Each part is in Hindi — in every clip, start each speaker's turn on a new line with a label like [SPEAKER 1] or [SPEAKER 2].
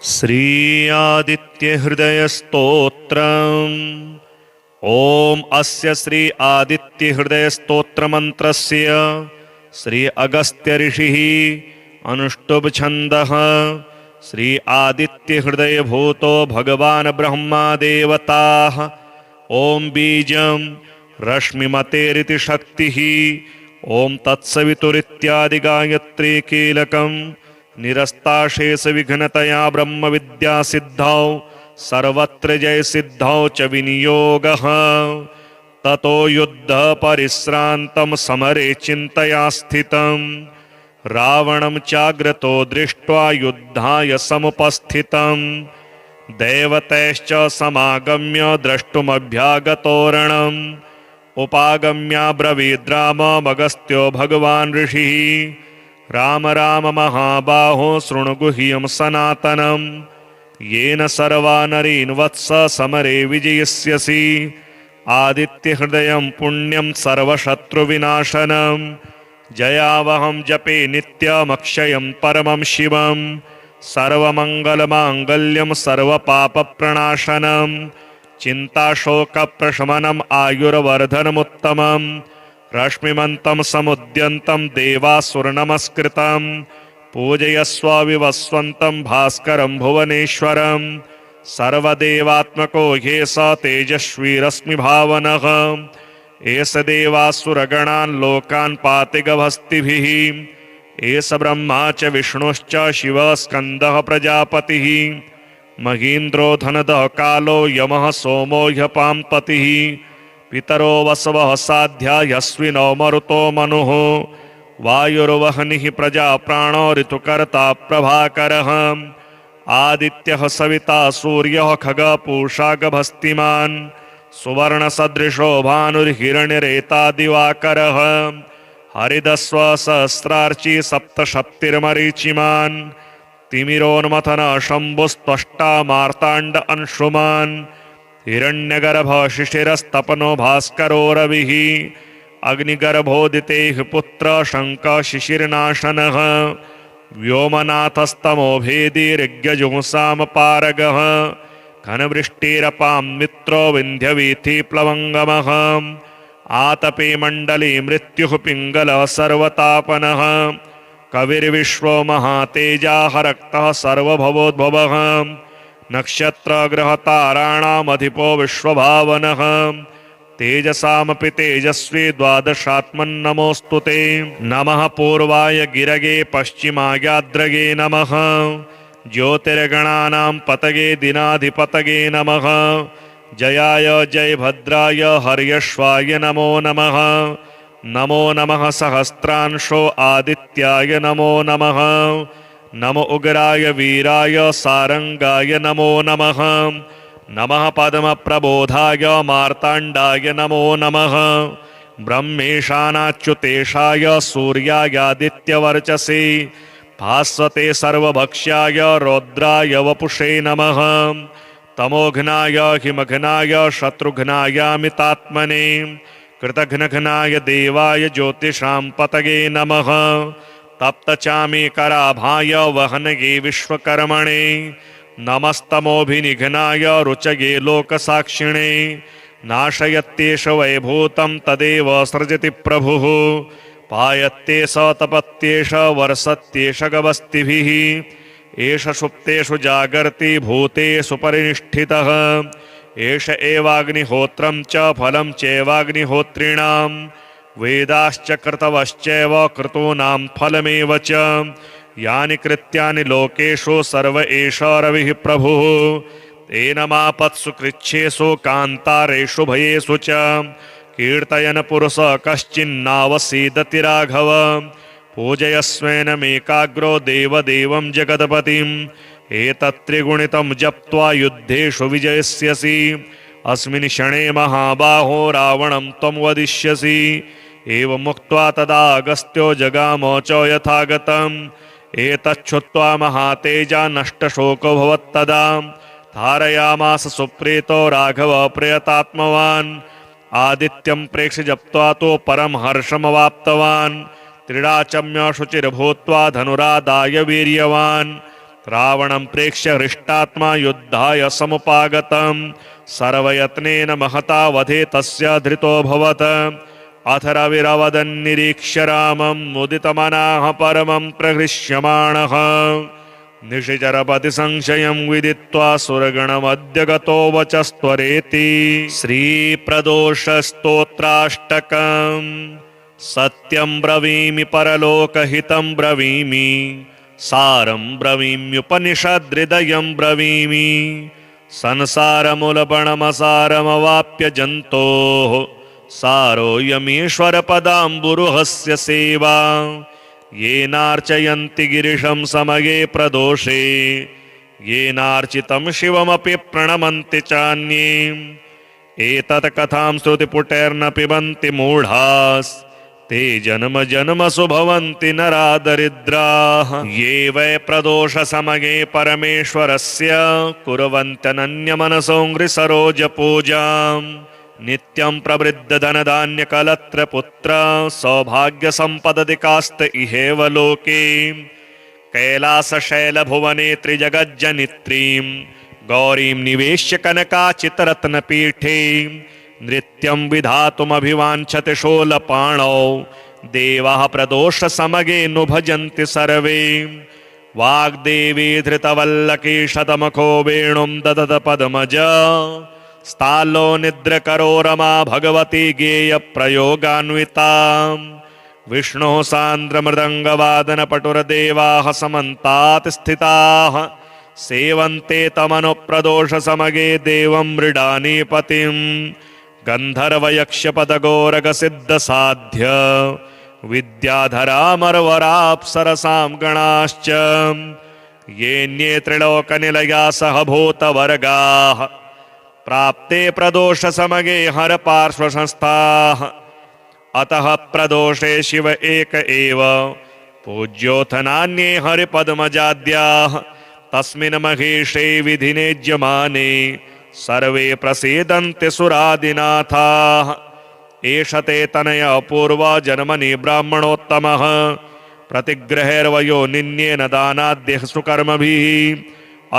[SPEAKER 1] श्री आदित्य हृदय स्तोत्रम्। ओम अस्य श्री आदित्य हृदय स्तोत्र मंत्रस्य श्री अगस्त्य ऋषिः अनुष्टुभ छन्दः। श्री आदित्य हृदय भूतो भगवान ब्रह्मा देवताः। ओम बीजं रश्मिमतेरिति शक्तिः। ओम तत्सवितुरित्यादि गायत्री कीलकम्। निरस्ताशेष विघ्नतया ब्रह्म विद्या सिद्धौ सर्वत्र जय सिद्धौ च विनियोगः। ततो युद्ध परिश्रान्तं समरे चिन्तया स्थितं। रावणं चाग्रतो दृष्ट्वा युद्धाय समुपस्थितं। देवतैश्च समागम्य द्रष्टुमभ्यागतोरणम्। उपागम्याब्रवीद्राममगस्त्यो भगवान् ऋषिः। राम राम महाबाहो शृणु गुह्यं सनातनं। येन सर्वा नरीन् वत्स समरे विजयिष्यसि। आदित्य हृदयं पुण्यं सर्वशत्रुविनाशनं। जयावहं जपे नित्यमक्षयं परमं शिवं। सर्वमङ्गलमाङ्गल्यं सर्वपापप्रणाशनं। चिन्ताशोकप्रशमनम् आयुर्वर्धनमुत्तमम्। रश्मिमन्तं समुद्यन्तं देवासुरनमस्कृतं। पूजयस्व विवस्वन्तं भास्करं भुवनेश्वरं। सर्वदेवात्मको ह्येष तेजस्वी रश्मिभावनः। एष देवासुरगणान् लोकान् पातिगभस्तिभिः। एष ब्रह्मा च विष्णुश्च शिवः स्कन्दः प्रजापतिः। महीन्द्रो धनदः कालो यमः सोमो ह्यपां पतिः। पितरो वसवः साध्या यस्विनो मरुतो मनुः। वायुर्वह्निः प्रजा प्राणो ऋतुकर्ता प्रभाकरः। आदित्यः सविता सूर्यः खगः पूषा गभस्तिमान्। सुवर्णसदृशो भानुर्हिरण्यरेता दिवाकरः। हरिदस्व सहस्रार्ची सप्तशक्तिर्मरीचिमान्। तिमिरोन्मथन शम्भुस्त्वष्टा मार्ताण्ड अंशुमान्। हिरण्यगर्भ शिशिरस्तपनो भास्करो रविः। अग्निगर्भोदितेः पुत्र शङ्ख शिशिरनाशनः। व्योमनाथस्तमो भेदी ऋग्यजुंसामपारगः। घनवृष्टिरपां मित्रो विन्ध्यवीथि प्लवङ्गमः। आतपे मण्डली मृत्युः पिङ्गलः सर्वतापनः। कविर्विश्वो महातेजाः रक्तः सर्वभवोद्भवः। नक्षत्र ग्रह ताराणामधिपो विश्वभावनः। तेजसामपि तेजस्वी द्वादशात्मन्नमोऽस्तु ते। नमः पूर्वाय गिरगे पश्चिमायाद्रगे नमः। ज्योतिर्गणानां पतगे दिनाधिपतगे नमः। जयाय जयभद्राय हर्यश्वाय नमो नमः। नमो नमः सहस्रांशो आदित्याय नमो नमः। नमो उग्राय वीराय सारंगाय नमो नमः। नमः पद्मप्रबोधाय मार्ताण्डाय नमो नमः। ब्रह्मेशानाच्युतेशाय सूर्यायादित्यवर्चसे भास्वते सर्वभक्ष्याय रौद्राय वपुषे नमः। तमोघ्नाय हिमघ्नाय शत्रुघ्नायामितात्मने कृतघ्नघ्नाय देवाय ज्योतिषां पतगे नमः। तप्तचामीकराभाय वहनगे विश्वकर्मणे नमस्तमोभिनिघ्नाय रुचगे लोकसाक्षिणे। नाशयत्येष वैभूतं तदेव सृजति प्रभुः। पायत्येष तपत्येष वर्षत्येष गवस्तिभिः। एष सुप्तेषु जागर्ति भूतेषु परिनिष्ठितः। एष एवाग्निहोत्रं च फलं चैवाग्निहोत्रिणां। वेदाश्च कृतवश्चैव क्रतूनां फलमेव च। यानि कृत्यानि लोकेषु सर्व एष रविः प्रभुः। तेन मापत्सु कृच्छ्रेषु कान्तारेषु भयेषु च। कीर्तयन् पुरुषः कश्चिन्नावसीदति राघव। पूजयस्वेनमेकाग्रो देवदेवं जगदपतिम्। एतत्त्रिगुणितं जप्त्वा युद्धेषु विजयिष्यसि। अस्मिन् क्षणे महाबाहो रावणं त्वं वदिष्यसि। एवमुक्त्वा तदा अगस्त्यो जगाम च यथागतम्। एतच्छ्रुत्वा महातेजा नष्टशोको भवत्तदा। धारयामास सुप्रीतो राघव प्रयतात्मवान्। आदित्यं प्रेक्ष्य जप्त्वा तो परम हर्षमवाप्तवान्। त्रिडाचम्य शुचिर्भूत्वा धनुरादाय वीर्यवान्। रावणं प्रेक्ष्य हृष्टात्मा युद्धाय समुपागतं सर्वयत्नेन महता वधे तस्य धृतोऽभवत्। अथ रविरवदन्निरीक्ष्य रामं मुदितमनाः परमं प्रहृष्यमाणः निशिचरपति संशयं विदित्वा सुरगणमद्य गतो वचस्त्वरेति। श्रीप्रदोषस्तोत्राष्टकम्। सत्यं ब्रवीमि परलोकहितं ब्रवीमि सारं ब्रवीम्युपनिषदृदयं ब्रवीमि संसारमूलपणमसारमवाप्य जन्तोः सारोऽयमीश्वरपदाम्बुरुहस्य सेवा येनार्चयन्ति गिरिशं समये प्रदोषे येनार्चितं शिवमपि प्रणमन्ति चान्ये एतत् कथां श्रुतिपुटैर्न पिबन्ति मूढास् ते जन्म जन्मसु भवन्ति नरा दरिद्राः ये वै प्रदोषसमये परमेश्वरस्य कुर्वन्त्यनन्यमनसो सरोजपूजाम् नित्यं प्रवृद्धधनधान्यकलत्रपुत्र सौभाग्यसम्पदधिकास्त इहेव लोके कैलासशैलभुवने त्रिजगज्जनित्रीं गौरीं निवेश्य कनकाचितरत्नपीठे नृत्यं विधातुमभिवाञ्छति शोलपाणौ देवाः प्रदोषसमये नु भजन्ति सर्वे वाग्देवी धृतवल्लकी शतमुखो वेणुं ददत पद्मजा स्थालो निद्रकरो रमा भगवती गेयप्रयोगान्विता विष्णुः सान्द्रमृदङ्गवादनपटुरदेवाः समन्तात् स्थिताः सेवन्ते तमनुप्रदोषसमये देवं मृडानीपतिं गन्धर्वयक्षपदगोरगसिद्धसाध्य विद्याधरामरवराप्सरसां गणाश्च येऽन्ये त्रिलोकनिलया सह भूतवर्गाः प्राप्ते प्रदोषसमये हरपार्श्वसंस्थाः अतः प्रदोषे शिव एक एव पूज्योऽथ नान्ये हरिपद्मजाद्याः तस्मिन् महेशे विधिनेज्यमाने सर्वे प्रसीदन्ति सुरादिनाथाः एष ते तनय अपूर्वा जन्मनि ब्राह्मणोत्तमः प्रतिग्रहेर्वयो निन्येन दानाद्यः सुकर्मभिः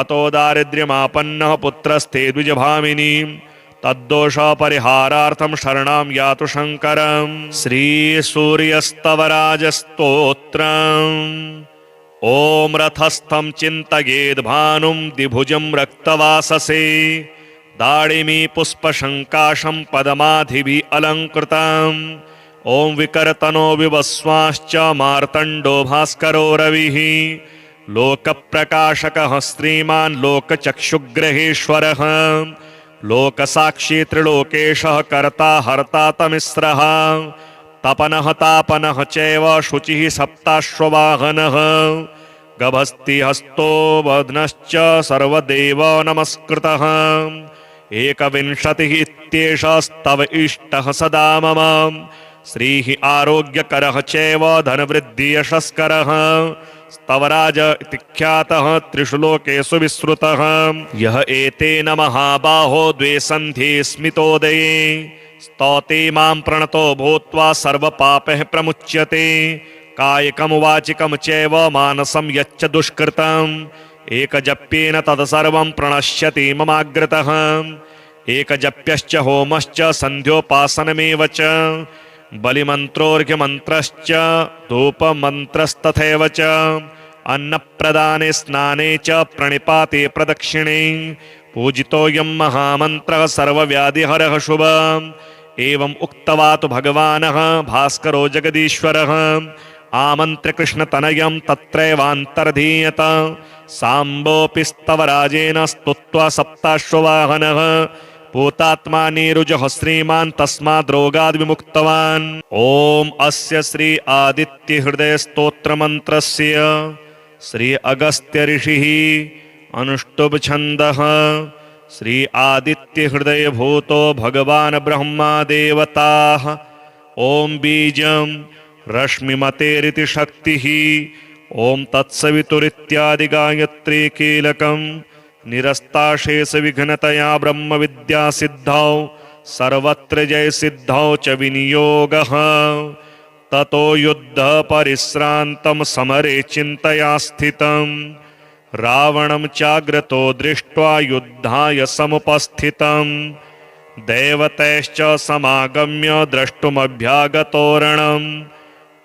[SPEAKER 1] अतो दारिद्र्यमापन्नः पुत्रस्ते द्विजभामिनी तद्दोषपरिहारार्थं शरणां यातु शङ्करम्। श्रीसूर्यस्तवराजस्तोत्रम्। ॐ रथस्थं चिन्तयेद्भानुं द्विभुजं रक्तवाससे दाडिमी पुष्पशङ्काशं पदमाधिभिः अलङ्कृतम् ॐ विकर्तनो विवस्वाश्च मार्तण्डो भास्करो रविः लोकप्रकाशकः श्रीमान् लोकचक्षुग्रहेश्वरः लोकसाक्षी त्रिलोकेशः कर्ता हर्ता तमिस्रः तपनः तापनः चैव शुचिः सप्ताश्ववाहनः गभस्तिहस्तो वदनश्च सर्वदेव नमस्कृतः एकविंशतिः इत्येषस्तव इष्टः सदा मम श्रीः आरोग्यकरः चैव धनवृद्धियशस्करः स्तवराज इति ख्यातः त्रिषु लोकेषु विश्रुतः यः एतेन महाबाहो द्वे सन्ध्ये स्मितोदये स्तौति मां प्रणतो भूत्वा सर्वपापैः प्रमुच्यते कायिकं वाचिकं चैव मानसं यच्च दुष्कृतम् एकजप्येन तत्सर्वं प्रणश्यति ममाग्रतः एकजप्यश्च होमश्च सन्ध्योपासनमेव च बलिमन्त्रोऽर्घ्यमन्त्रश्च धूपमन्त्रस्तथैव च अन्नप्रदाने स्नाने च प्रणिपाते प्रदक्षिणे पूजितोऽयं महामन्त्रः सर्वव्याधिहरः शुभः एवम् उक्त्वा तु भगवानः भास्करो जगदीश्वरः आमन्त्र्य कृष्णतनयं तत्रैवान्तर्धीयत साम्बोऽपि स्तवराजेन स्तुत्वा सप्ताश्ववाहनः पूतात्मा नीरुजः श्रीमान् तस्माद् रोगाद् विमुक्तवान्। ॐ अस्य श्री आदित्य हृदय स्तोत्र मंत्रस्य श्री अगस्त्य ऋषिः अनुष्टुभ छन्दः श्री आदित्य हृदय भूतो भगवान् ब्रह्मा देवताः ॐ बीजं रश्मिमतेरिति शक्तिः ॐ तत्सवितुरित्यादि गायत्री कीलकम् निरस्ताशेष विघ्नतया ब्रह्म विद्या सिद्धौ सर्वत्र जय सिद्धौ च विनियोगः ततो युद्ध परिश्रान्तं समरे चिन्तया स्थितं रावणं चाग्रतो दृष्ट्वा युद्धाय समुपस्थितं देवतैश्च समागम्य द्रष्टुमभ्यागतोरणम्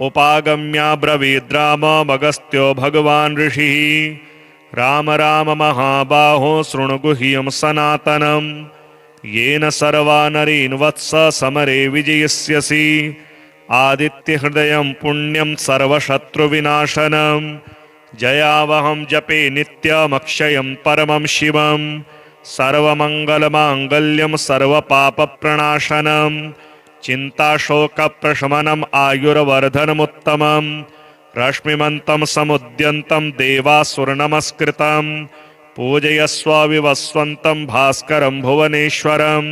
[SPEAKER 1] उपागम्याब्रवीद्राममगस्त्यो भगवान् ऋषिः राम राम महाबाहो शृणु गुह्यं सनातनं येन सर्वा नरीन् वत्स समरे विजयिष्यसि आदित्यहृदयं पुण्यं सर्वशत्रुविनाशनं जयावहं जपे नित्यमक्षयं परमं शिवं सर्वमङ्गलमाङ्गल्यं सर्वपापप्रणाशनं चिन्ताशोकप्रशमनम् आयुर्वर्धनमुत्तमं रश्मिमन्तं समुद्यन्तं देवासुरनमस्कृतं पूजयस्व विवस्वन्तं भास्करं भुवनेश्वरं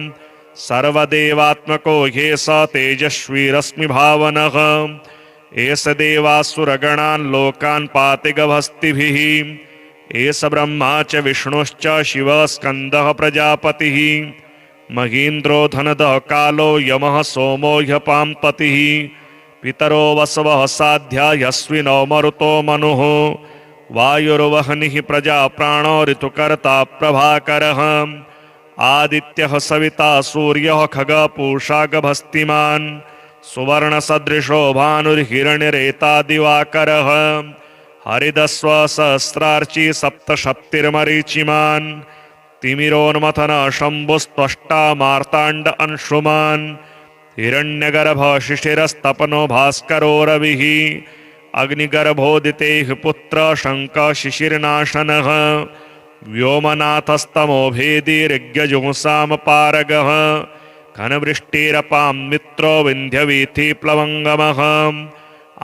[SPEAKER 1] सर्वदेवात्मको ह्येष तेजस्वी रश्मिभावनः एष देवासुरगणान् लोकान् पाति गभस्तिभिः एष ब्रह्मा च विष्णुश्च शिवः स्कन्दः प्रजापतिः महीन्द्रो धनदः कालो यमः सोमो ह्यपाम्पतिः पितरो वसवः साध्या ह्यश्विनो मरुतो मनुः वायुर्वह्निः प्रजाप्राणो ऋतुकर्ता प्रभाकरः आदित्यः सविता सूर्यः खगपूषा गभस्तिमान् सुवर्णसदृशो भानुर्हिरण्यरेता दिवाकरः हरिदस्व सहस्रार्ची सप्तशप्तिर्मरीचिमान् तिमिरोन्मथन शम्भुस्त्वष्टा मार्ताण्ड अंशुमान् हिरण्यगर्भ शिशिरस्तपनो भास्करो रविः अग्निगर्भोदितेः पुत्र शङ्क शिशिरनाशनः व्योमनाथस्तमो भेदी ऋग्यजुंसामपारगः घनवृष्टिरपां मित्रो विन्ध्यवीथि प्लवङ्गमः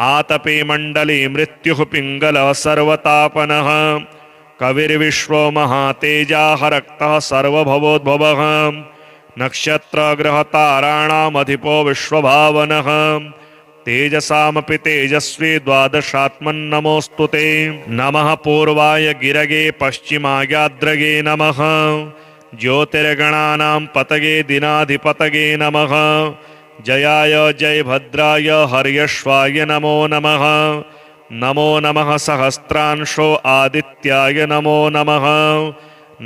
[SPEAKER 1] आतपे मण्डली मृत्युः पिङ्गलः सर्वतापनः कविर्विश्वो महातेजाः रक्तः सर्वभवोद्भवः नक्षत्रग्रहताराणामधिपो विश्वभावनः तेजसामपि तेजस्वी द्वादशात्मन्नमोऽस्तु ते नमः पूर्वाय गिरगे पश्चिमायाद्रगे नमः ज्योतिर्गणानां पतगे दिनाधिपतगे नमः जयाय जयभद्राय हर्यश्वाय नमो नमः नमो नमः सहस्रांशो आदित्याय नमो नमः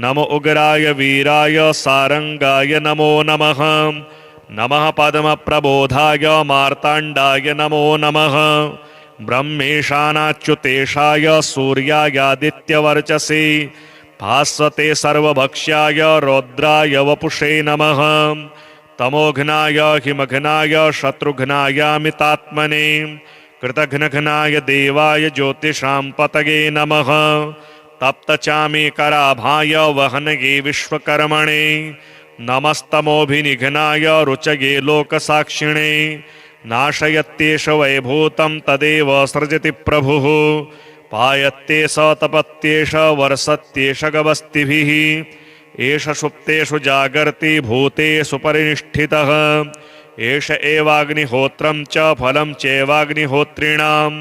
[SPEAKER 1] नमो उग्राय वीराय सारंगाय नमो नमः नमः पद्मप्रबोधाय मार्ताण्डाय नमो नमः ब्रह्मेशानाच्युतेशाय सूर्यायादित्यवर्चसे भास्वते सर्वभक्ष्याय रौद्राय वपुषे नमः तमोघ्नाय हिमघ्नाय शत्रुघ्नायामितात्मने कृतघ्नघ्नाय देवाय ज्योतिषां पतगे नमः तप्तचामीकराभाय वहनगे विश्वकर्मणे नमस्तमोभिनिघ्नाय रुचगे लोकसाक्षिणे नाशयत्येष वैभूतं तदेव सृजति प्रभुः पायत्येष तपत्येष वर्षत्येष गवस्तिभिः एष सुप्तेषु जागर्ति भूतेषु परिनिष्ठितः एष एवाग्निहोत्रं च फलं चैवाग्निहोत्रिणां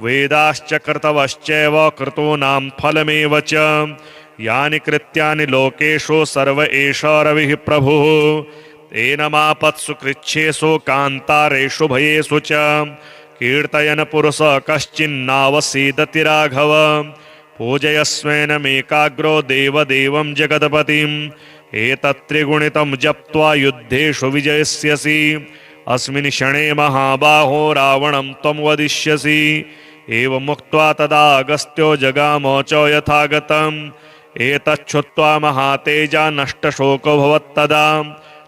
[SPEAKER 1] वेदाश्च कृतवश्चैव क्रतूनां फलमेव च यानि कृत्यानि लोकेषु सर्व एष रविः प्रभुः एनमापत्सु कृच्छ्रेषु कान्तारेषु भयेषु च कीर्तयन् पुरुषः कश्चिन्नावसीदति राघव पूजयस्वेनमेकाग्रो देवदेवं जगदपतिम् एतत्त्रिगुणितं जप्त्वा युद्धेषु विजयिष्यसि अस्मिन् क्षणे महाबाहो रावणं त्वं वदिष्यसि एवमुक्त्वा तदा अगस्त्यो जगाम च यथागतम् एतच्छ्रुत्वा महातेजा नष्टशोको भवत्तदा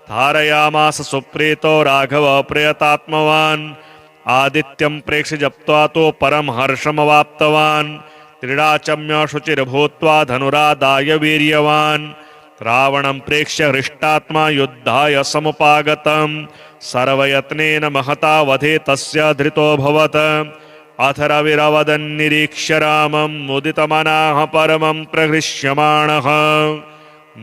[SPEAKER 1] धारयामास सुप्रीतो राघव प्रयतात्मवान् आदित्यं प्रेक्ष्य जप्त्वा तो परम हर्षमवाप्तवान् त्रिडाचम्य शुचिर्भूत्वा धनुरादाय वीर्यवान् रावणं प्रेक्ष्य हृष्टात्मा युद्धाय समुपागतं सर्वयत्नेन महता वधे तस्य धृतोऽभवत् अथ रविरवदन्निरीक्ष्य रामं मुदितमनाः परमं प्रहृष्यमाणः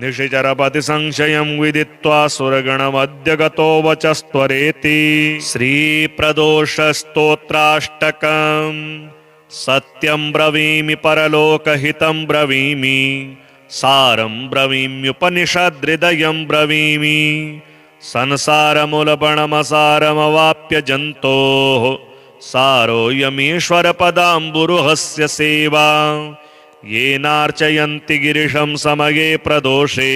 [SPEAKER 1] निशिचरपति संशयं विदित्वा सुरगणमद्य गतो वचस्त्वरेति श्रीप्रदोषस्तोत्राष्टकम् सत्यं ब्रवीमि परलोकहितं ब्रवीमि सारं ब्रवीम्युपनिषदृदयं ब्रवीमि संसारमूलपणमसारमवाप्य जन्तोः सारोऽयमीश्वरपदाम्बुरुहस्य सेवा येनार्चयन्ति गिरिशं समये प्रदोषे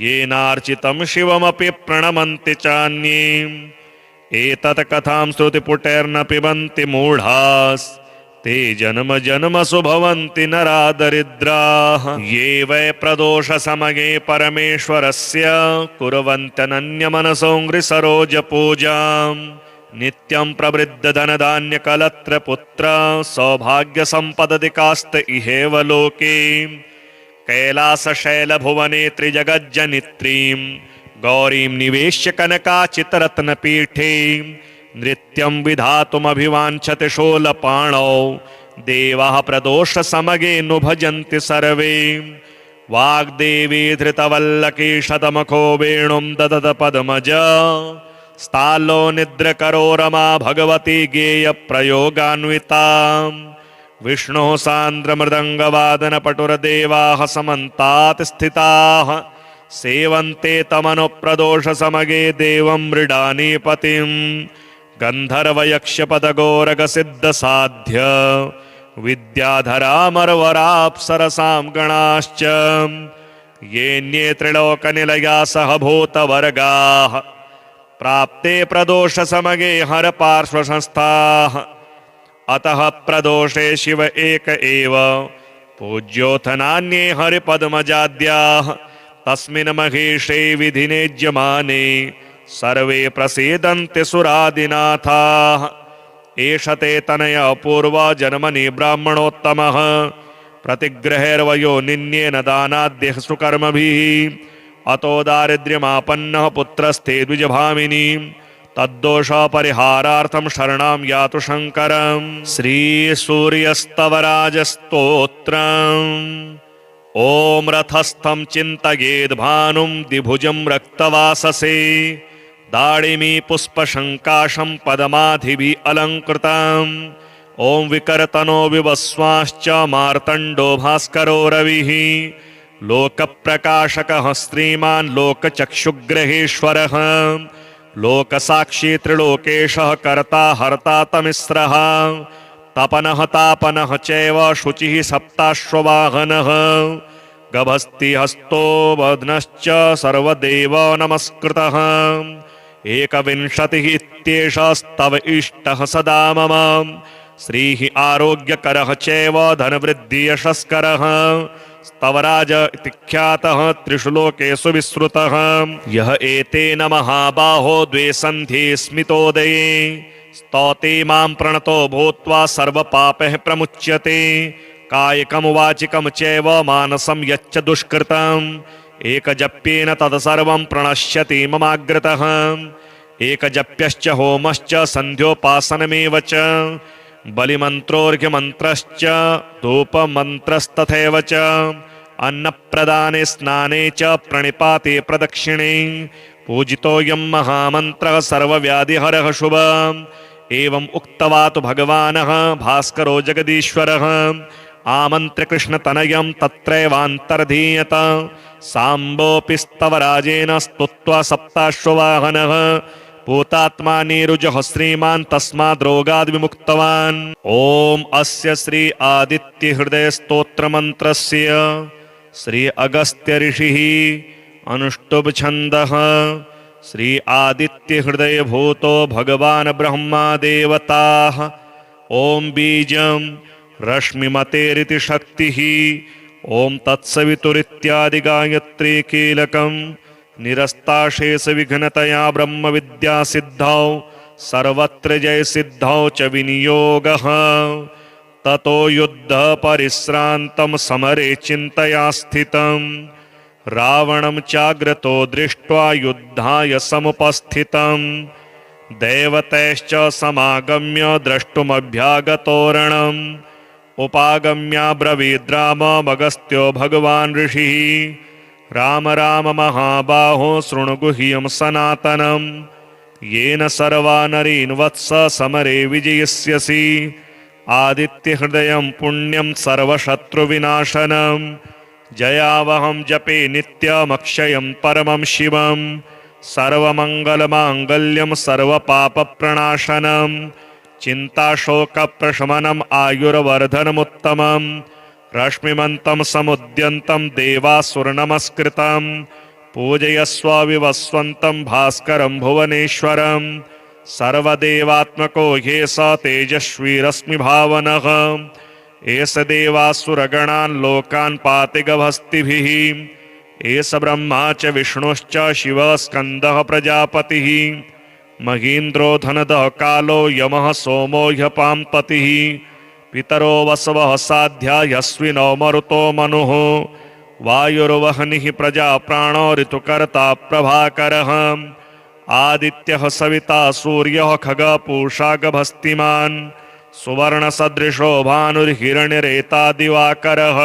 [SPEAKER 1] येनार्चितं शिवमपि प्रणमन्ति चान्ये एतत् कथां श्रुतिपुटैर्न पिबन्ति मूढास् ते जन्म जन्मसु भवन्ति नरा दरिद्राः ये वै प्रदोष समये परमेश्वरस्य कुर्वन्त्यनन्यमनसो सरोजपूजाम् नित्यं प्रवृद्ध धनधान्यकलत्र पुत्र सौभाग्यसम्पदधिकास्त इहेव लोके कैलासशैलभुवने त्रिजगज्जनित्रीं गौरीं निवेश्य कनकाचितरत्नपीठे नृत्यं विधातुमभिवाञ्छति शूलपाणौ देवाः प्रदोषसमये नु भजन्ति सर्वे वाग्देवी धृतवल्लकी शतमुखो वेणुं ददत पद्मज स्थालो निद्रकरो रमा भगवती गेयप्रयोगान्विता विष्णुः सान्द्रमृदङ्गवादनपटुरदेवाः समन्तात् स्थिताः सेवन्ते तमनुप्रदोषसमये देवं मृडानीपतिं गन्धर्वयक्षपदगोरगसिद्धसाध्य विद्याधरामरवराप्सरसां गणाश्च येऽन्ये त्रिलोकनिलया सह भूतवर्गाः प्राप्ते प्रदोषसमये हरपार्श्वसंस्थाः अतः प्रदोषे शिव एक एव पूज्योऽथ नान्ये हरिपद्मजाद्याः तस्मिन् महेशे विधिनेज्यमाने सर्वे प्रसीदन्ति सुरादिनाथाः एष ते तनय पूर्वजन्मनि ब्राह्मणोत्तमः प्रतिग्रहेर्वयो निन्येन दानाद्यः सुकर्मभिः अतो दारिद्र्यमापन्नः पुत्रस्ते द्विजभामिनी तद्दोषपरिहारार्थं शरणां यातु शङ्करम् श्रीसूर्यस्तवराजस्तोत्रम् ॐ रथस्थं चिन्तयेद्भानुं द्विभुजं रक्तवाससे दाडिमी पुष्पशङ्काशं पदमाधिभिः अलङ्कृतम् ॐ विकर्तनो विवस्वाश्च मार्तण्डो भास्करो रविः लोकप्रकाशकः श्रीमान् लोकचक्षुग्रहेश्वरः लोकसाक्षी त्रिलोकेशः कर्ता हर्ता तमिस्रः तपनः तापनः चैव शुचिः सप्ताश्ववाहनः गभस्तिहस्तो वदनश्च सर्वदेव नमस्कृतः एकविंशतिः इत्येषस्तव इष्टः सदा मम श्रीः आरोग्यकरः चैव धनवृद्धियशस्करः स्तवराज इति ख्यातः त्रिषु लोकेषु विश्रुतः यः एतेन महाबाहो द्वे सन्ध्ये स्मितोदये स्तौति मां प्रणतो भूत्वा सर्वपापैः प्रमुच्यते कायिकं वाचिकं चैव मानसं यच्च दुष्कृतम् एकजप्येन तत्सर्वं प्रणश्यति ममाग्रतः एकजप्यश्च होमश्च सन्ध्योपासनमेव च बलिमन्त्रोऽर्घ्यमन्त्रश्च धूपमन्त्रस्तथैव च अन्नप्रदाने स्नाने च प्रणिपाते प्रदक्षिणे पूजितोऽयं महामन्त्रः सर्वव्याधिहरः शुभः एवम् उक्त्वा तु भगवानः भास्करो जगदीश्वरः आमन्त्र्य कृष्णतनयं तत्रैवान्तर्धीयत साम्बोऽपि स्तवराजेन स्तुत्वा सप्ताश्ववाहनः भूतात्मा नीरुजः श्रीमान् तस्माद् रोगाद् विमुक्तवान् ॐ अस्य श्री आदित्य हृदय स्तोत्र मंत्रस्य श्री अगस्त्य ऋषिः अनुष्टुभ छन्दः श्री आदित्य हृदय भूतो भगवान् ब्रह्मा देवताः ॐ बीजं रश्मिमतेरिति शक्तिः ॐ तत्सवितुरित्यादि गायत्री कीलकम् निरस्ताशेष विघ्नतया ब्रह्म विद्या सिद्धौ सर्वत्र जय सिद्धौ च विनियोगः ततो युद्ध परिश्रान्तं समरे चिन्तया स्थितम् रावणं चाग्रतो दृष्ट्वा युद्धाय समुपस्थितम् देवतैश्च समागम्य द्रष्टुमभ्यागतोरणम् उपागम्याब्रवीद्राममगस्त्यो भगवान् ऋषिः राम राम महाबाहो शृणु गुह्यं सनातनं येन सर्वा नरीन् वत्स समरे विजयस्यसि आदित्यहृदयं पुण्यं सर्वशत्रुविनाशनं जयावहं जपे नित्यमक्षयं परमं शिवं सर्वमङ्गलमाङ्गल्यं सर्वपापप्रणाशनं चिन्ताशोकप्रशमनम् आयुर्वर्धनमुत्तमं रश्मिमन्तं समुद्यन्तं देवासुरनमस्कृतं पूजयस्व विवस्वन्तं भास्करं भुवनेश्वरं सर्वदेवात्मको ये स तेजस्वी रश्मिभावनः एष देवासुरगणान् लोकान् पाति गभस्तिभिः एष ब्रह्मा च विष्णुश्च शिवः स्कन्दः प्रजापतिः महीन्द्रो धनदः कालो यमः सोमो ह्यपाम्पतिः पितरो वसवः साध्या यस्विनो मरुतो मनुः वायुर्वह्निः प्रजाप्राणो ऋतुकर्ता प्रभाकरः आदित्यः सविता सूर्यः खगपूषा गभस्तिमान् सुवर्णसदृशो भानुर्हिरण्यरेता दिवाकरः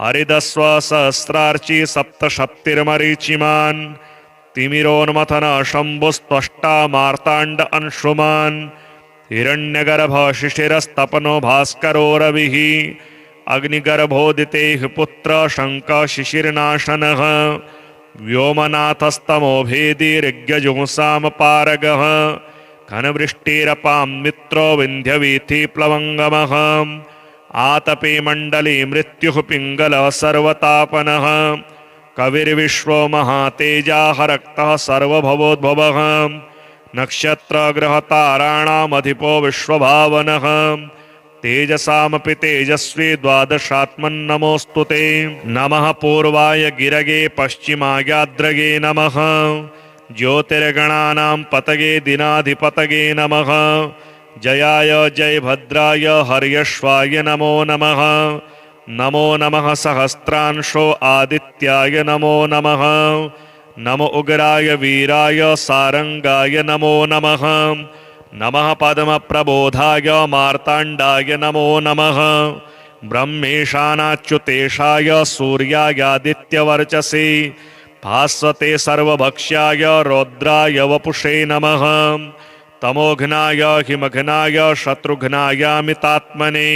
[SPEAKER 1] हरिदस्व सहस्रार्ची सप्तशप्तिर्मरीचिमान् तिमिरोन्मथन शम्भुस्त्वष्टा मार्ताण्ड अंशुमान् हिरण्यगर्भ शिशिरस्तपनो भास्करो रविः अग्निगर्भोदितेः पुत्र शङ्क शिशिरनाशनः व्योमनाथस्तमो भेदी ऋग्यजुंसामपारगः घनवृष्टिरपां मित्रो विन्ध्यवीथि प्लवङ्गमः आतपे मण्डले मृत्युः पिङ्गलः सर्वतापनः कविर्विश्वो महातेजाः रक्तः सर्वभवोद्भवः नक्षत्रग्रहताराणामधिपो विश्वभावनः तेजसामपि तेजस्वी द्वादशात्मन्नमोऽस्तु ते नमः पूर्वाय गिरगे पश्चिमायाद्रगे नमः ज्योतिर्गणानां पतगे दिनाधिपतगे नमः जयाय जयभद्राय हर्यश्वाय नमो नमः नमो नमः सहस्रांशो आदित्याय नमो नमः नमो उग्राय वीराय सारंगाय नमो नमः नमः पद्मप्रबोधाय मार्ताण्डाय नमो नमः ब्रह्मेशानाच्युतेशाय सूर्यायादित्यवर्चसे भास्वते सर्वभक्ष्याय रौद्राय वपुषे नमः तमोघ्नाय हिमघ्नाय शत्रुघ्नायामितात्मने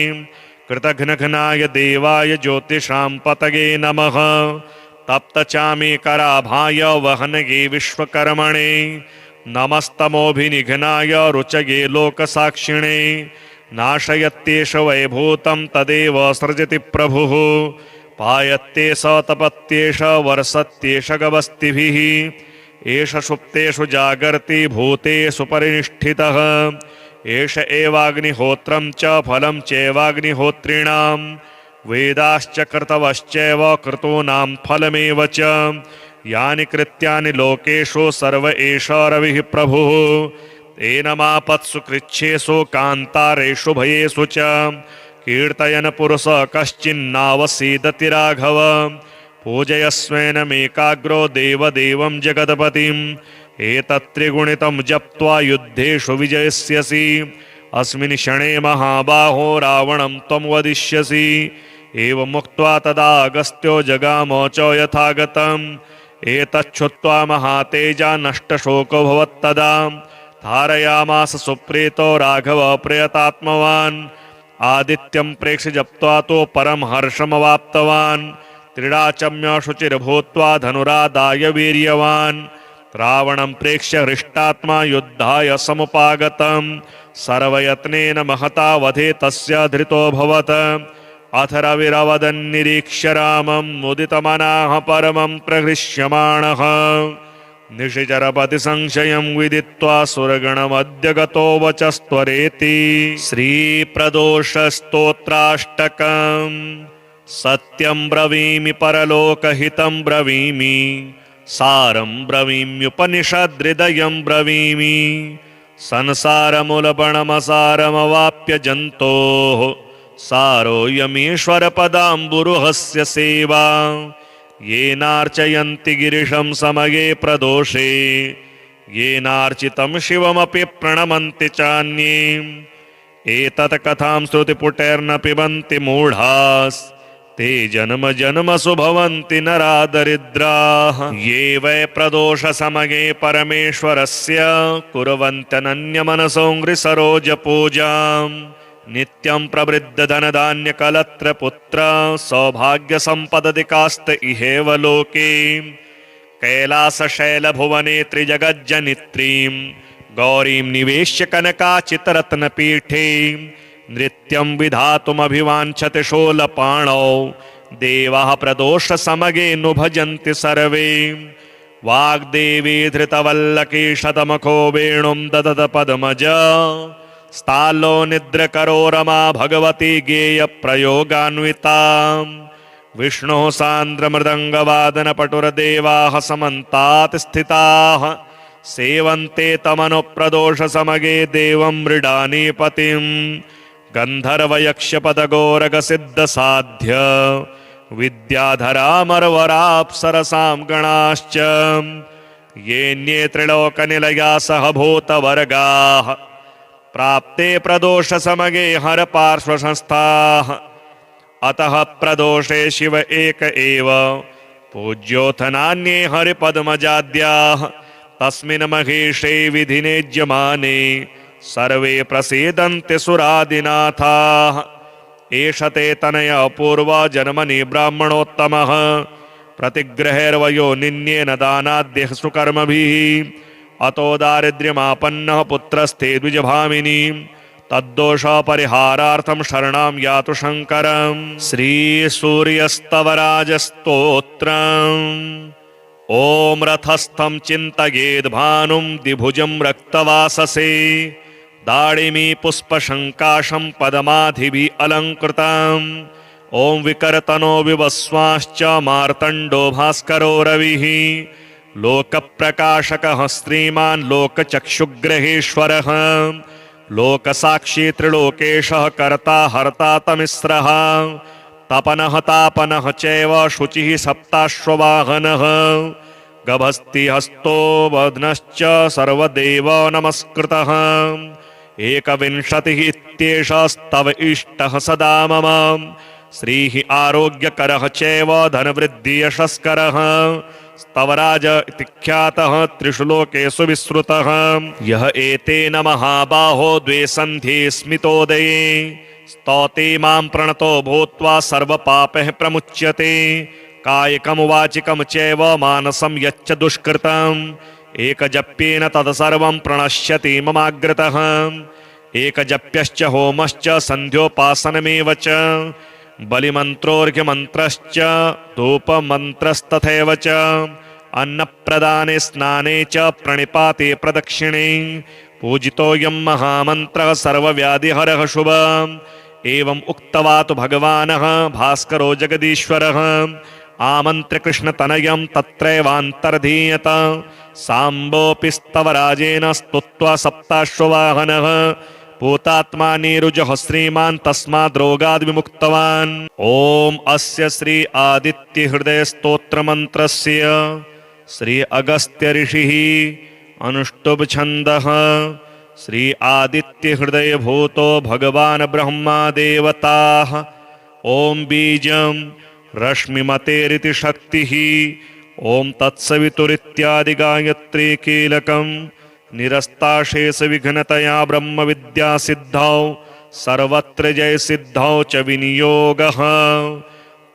[SPEAKER 1] कृतघ्नघ्नाय देवाय ज्योतिषां पतगे नमः तप्तचामीकराभाय वहनगे विश्वकर्मणे नमस्तमोभिनिघ्नाय रुचगे लोकसाक्षिणे नाशयत्येष वैभूतं तदेव सृजति प्रभुः पायत्येष तपत्येष वर्षत्येष गवस्तिभिः एष सुप्तेषु जागर्ति भूतेषु परिनिष्ठितः एष एवाग्निहोत्रं च फलं चैवाग्निहोत्रिणां वेदाश्च कर्तवश्चैव क्रतूनां फलमेव च यानि कृत्यानि लोकेषु सर्व एष रविः प्रभुः एनमापत्सु कृच्छ्रेषु कान्तारेषु भयेषु च कीर्तयन् पुरुषः कश्चिन्नावसीदति राघव पूजयस्वेनमेकाग्रो देवदेवं जगत्पतिम् एतत्त्रिगुणितं जप्त्वा युद्धेषु विजयस्यसि अस्मिन् क्षणे महाबाहो रावणं त्वं वदिष्यसि एवमुक्त्वा तदा अगस्त्यो जगाम च यथागतम् एतच्छ्रुत्वा महातेजा नष्टशोको भवत्तदा धारयामास सुप्रीतो राघव प्रयतात्मवान् आदित्यं प्रेक्ष्य जप्त्वा तो परम हर्षमवाप्तवान् त्रिडाचम्य शुचिर्भूत्वा धनुरादाय वीर्यवान् रावणं प्रेक्ष्य हृष्टात्मा युद्धाय समुपागतं सर्वयत्नेन महता वधे तस्य धृतोऽभवत् अथ रविरवदन्निरीक्ष्य रामं मुदितमनाः परमं प्रहृष्यमाणः निशिचरपति संशयं विदित्वा सुरगणमद्य गतो वचस्त्वरेति श्रीप्रदोषस्तोत्राष्टकम् सत्यं ब्रवीमि परलोकहितं ब्रवीमि सारं ब्रवीम्युपनिषदृदयं ब्रवीमि संसारमूलपणमसारमवाप्य जन्तोः सारोऽयमीश्वरपदाम्बुरुहस्य सेवा येनार्चयन्ति गिरिशं समये प्रदोषे येनार्चितं शिवमपि प्रणमन्ति चान्ये एतत् कथां श्रुतिपुटैर्न पिबन्ति मूढास् ते जन्म जन्मसु भवन्ति नरा दरिद्राः ये वै प्रदोषसमये परमेश्वरस्य कुर्वन्त्यनन्यमनसो सरोजपूजाम् नित्यं प्रवृद्धधनधान्यकलत्रपुत्र सौभाग्यसम्पदधिकास्त इहेव लोके कैलासशैलभुवने त्रिजगज्जनित्रीं गौरीं निवेश्य कनकाचितरत्नपीठे नृत्यं विधातुमभिवाञ्छति शूलपाणौ देवाः प्रदोषसमगे भजन्ति सर्वे वाग्देवी धृतवल्लकी शतमुखो वेणुं ददत पद्मज स्थालो निद्रकरो रमा भगवती गेयप्रयोगान्विता विष्णुः सान्द्रमृदङ्गवादनपटुरदेवाः समन्तात् स्थिताः सेवन्ते तमनुप्रदोषसमगे देवं मृडानीपतिं गन्धर्वयक्षपदगोरगसिद्धसाध्य विद्याधरामरवराप्सरसां गणाश्च येऽन्ये त्रिलोकनिलया सह भूतवर्गाः प्राप्ते प्रदोषसमगे हरपार्श्वसंस्थाः अतः प्रदोषे शिव एक एव पूज्योऽथ नान्ये हरिपद्मजाद्याः तस्मिन् महेशे विधिनेज्यमाने सर्वे प्रसीदन्ति सुरादिनाथाः एष ते तनय पूर्वजन्मनि ब्राह्मणोत्तमः प्रतिग्रहेर्वयो निन्येन दानाद्यः सुकर्मभिः अतो दारिद्र्यमापन्नः पुत्रस्ते द्विजभामिनी तद्दोषपरिहारार्थं शरणां यातु शङ्करम् श्रीसूर्यस्तवराजस्तोत्रम् ॐ रथस्थं चिन्तयेद्भानुं द्विभुजं रक्तवाससे दाडिमी पुष्पशङ्काशं पदमाधिभिः अलङ्कृतम् ॐ विकर्तनो विवस्वाश्च मार्तण्डो भास्करो रविः लोकप्रकाशकः श्रीमान् लोकचक्षुग्रहेश्वरः लोकसाक्षी त्रिलोकेशः कर्ता हर्ता तमिस्रः तपनः तापनः चैव शुचिः सप्ताश्ववाहनः गभस्तिहस्तो वदनश्च सर्वदेव नमस्कृतः एकविंशतिः इत्येषस्तव इष्टः सदा मम श्रीः आरोग्यकरः चैव धनवृद्धियशस्करः स्तवराज इति ख्यातः त्रिषु लोकेषु विश्रुतः यः एतेन महाबाहो द्वे सन्ध्ये स्मितोदये स्तौति मां प्रणतो भूत्वा सर्वपापैः प्रमुच्यते कायिकं वाचिकं चैव मानसं यच्च दुष्कृतम् एकजप्येन तत्सर्वं प्रणश्यति ममाग्रतः एकजप्यश्च होमश्च सन्ध्योपासनमेव च बलिमन्त्रोर्घ्यमन्त्रश्च धूपमन्त्रस्तथैव च अन्नप्रदाने स्नाने च प्रणिपाते प्रदक्षिणे पूजितोऽयं महामन्त्रः सर्वव्याधिहरः शुभः एवम् उक्त्वा तु भगवानः भास्करो जगदीश्वरः आमन्त्र्य कृष्णतनयं तत्रैवान्तर्धीयत साम्बोऽपि स्तवराजेन स्तुत्वा सप्ताश्ववाहनः पूतात्मा नीरुजः श्रीमान् तस्माद् रोगाद् विमुक्तवान् ॐ अस्य श्री आदित्य हृदय स्तोत्र मंत्रस्य श्री अगस्त्य ऋषिः अनुष्टुभ छन्दः श्री आदित्य हृदय भूतो भगवान् ब्रह्मा देवताः ॐ बीजं रश्मिमतेरिति शक्तिः ॐ तत्सवितुरित्यादि गायत्री कीलकम् निरस्ताशेष विघ्नतया ब्रह्म विद्या सिद्धौ सर्वत्र जय सिद्धौ च विनियोगः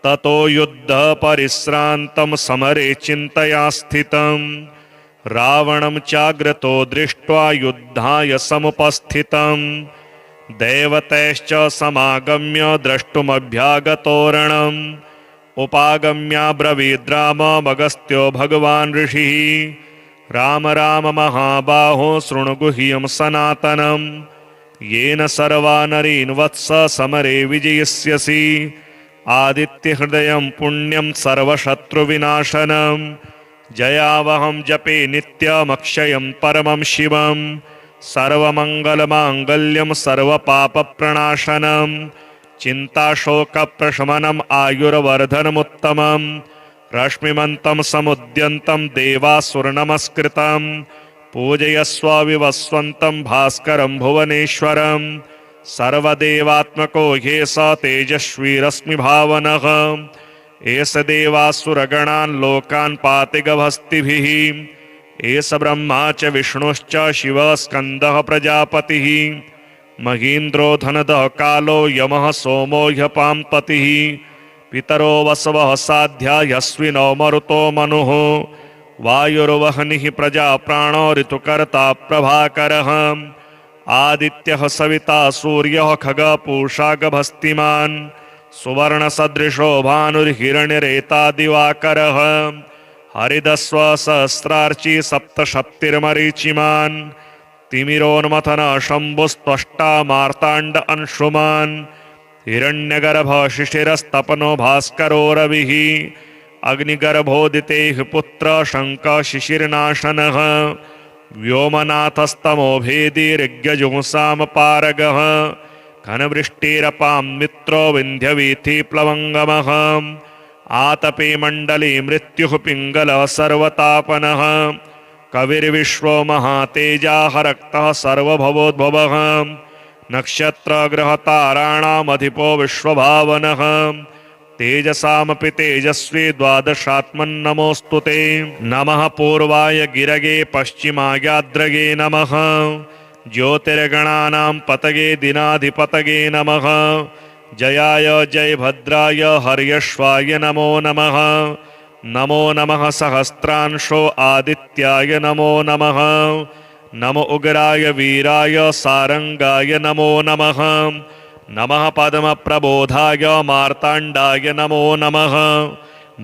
[SPEAKER 1] ततो युद्ध परिश्रान्तं समरे चिन्तया स्थितं रावणं चाग्रतो दृष्ट्वा युद्धाय समुपस्थितं देवतैश्च समागम्य द्रष्टुमभ्यागतोरणम् उपागम्याब्रवीद्राममगस्त्यो भगवान् ऋषिः राम राम महाबाहो शृणु गुह्यं सनातनं येन सर्वा नरीन् वत्स समरे विजयिष्यसि आदित्यहृदयं पुण्यं सर्वशत्रुविनाशनं जयावहं जपे नित्यमक्षयं परमं शिवं सर्वमङ्गलमाङ्गल्यं सर्वपापप्रणाशनं चिन्ताशोकप्रशमनम् आयुर्वर्धनमुत्तमम् रश्मिमन्तं समुद्यन्तं देवासुरनमस्कृतं पूजयस्व विवस्वन्तं भास्करं भुवनेश्वरं सर्वदेवात्मको ह्ये स तेजस्वी रश्मिभावनः एष देवासुरगणान् लोकान् पाति गभस्तिभिः एष ब्रह्मा च विष्णुश्च शिवः स्कन्दः प्रजापतिः महीन्द्रो धनदः कालो यमः सोमो ह्यपाम्पतिः पितरो वसवः साध्या यस्विनो मरुतो मनुः वायुर्वह्निः प्रजा प्राणो ऋतुकर्ता प्रभाकरः आदित्यः सविता सूर्यः खगपूषा गभस्तिमान् सुवर्णसदृशो भानुर्हिरण्यरेता दिवाकरः हरिदस्व सहस्रार्ची सप्तशप्तिर्मरीचिमान् तिमिरोन्मथन शम्भुस्त्वष्टा मार्ताण्ड अंशुमान् हिरण्यगर्भ शिशिरस्तपनो भास्करो रविः अग्निगर्भोदितेः पुत्र शङ्क शिशिरनाशनः व्योमनाथस्तमो भेदी ऋग्यजुंसामपारगः घनवृष्टिरपां मित्रो विन्ध्यवीथि प्लवङ्गमः आतपे मण्डली मृत्युः पिङ्गलः सर्वतापनः कविर्विश्वो महातेजाः रक्तः सर्वभवोद्भवः नक्षत्रग्रहताराणामधिपो विश्वभावनः तेजसामपि तेजस्वी द्वादशात्मन्नमोऽस्तु ते नमः पूर्वाय गिरगे पश्चिमायाद्रगे नमः ज्योतिर्गणानां पतगे दिनाधिपतगे नमः जयाय जयभद्राय हर्यश्वाय नमो नमः नमो नमः सहस्रांशो आदित्याय नमो नमः नमो उग्राय वीराय सारंगाय नमो नमः नमः पद्मप्रबोधाय मार्ताण्डाय नमो नमः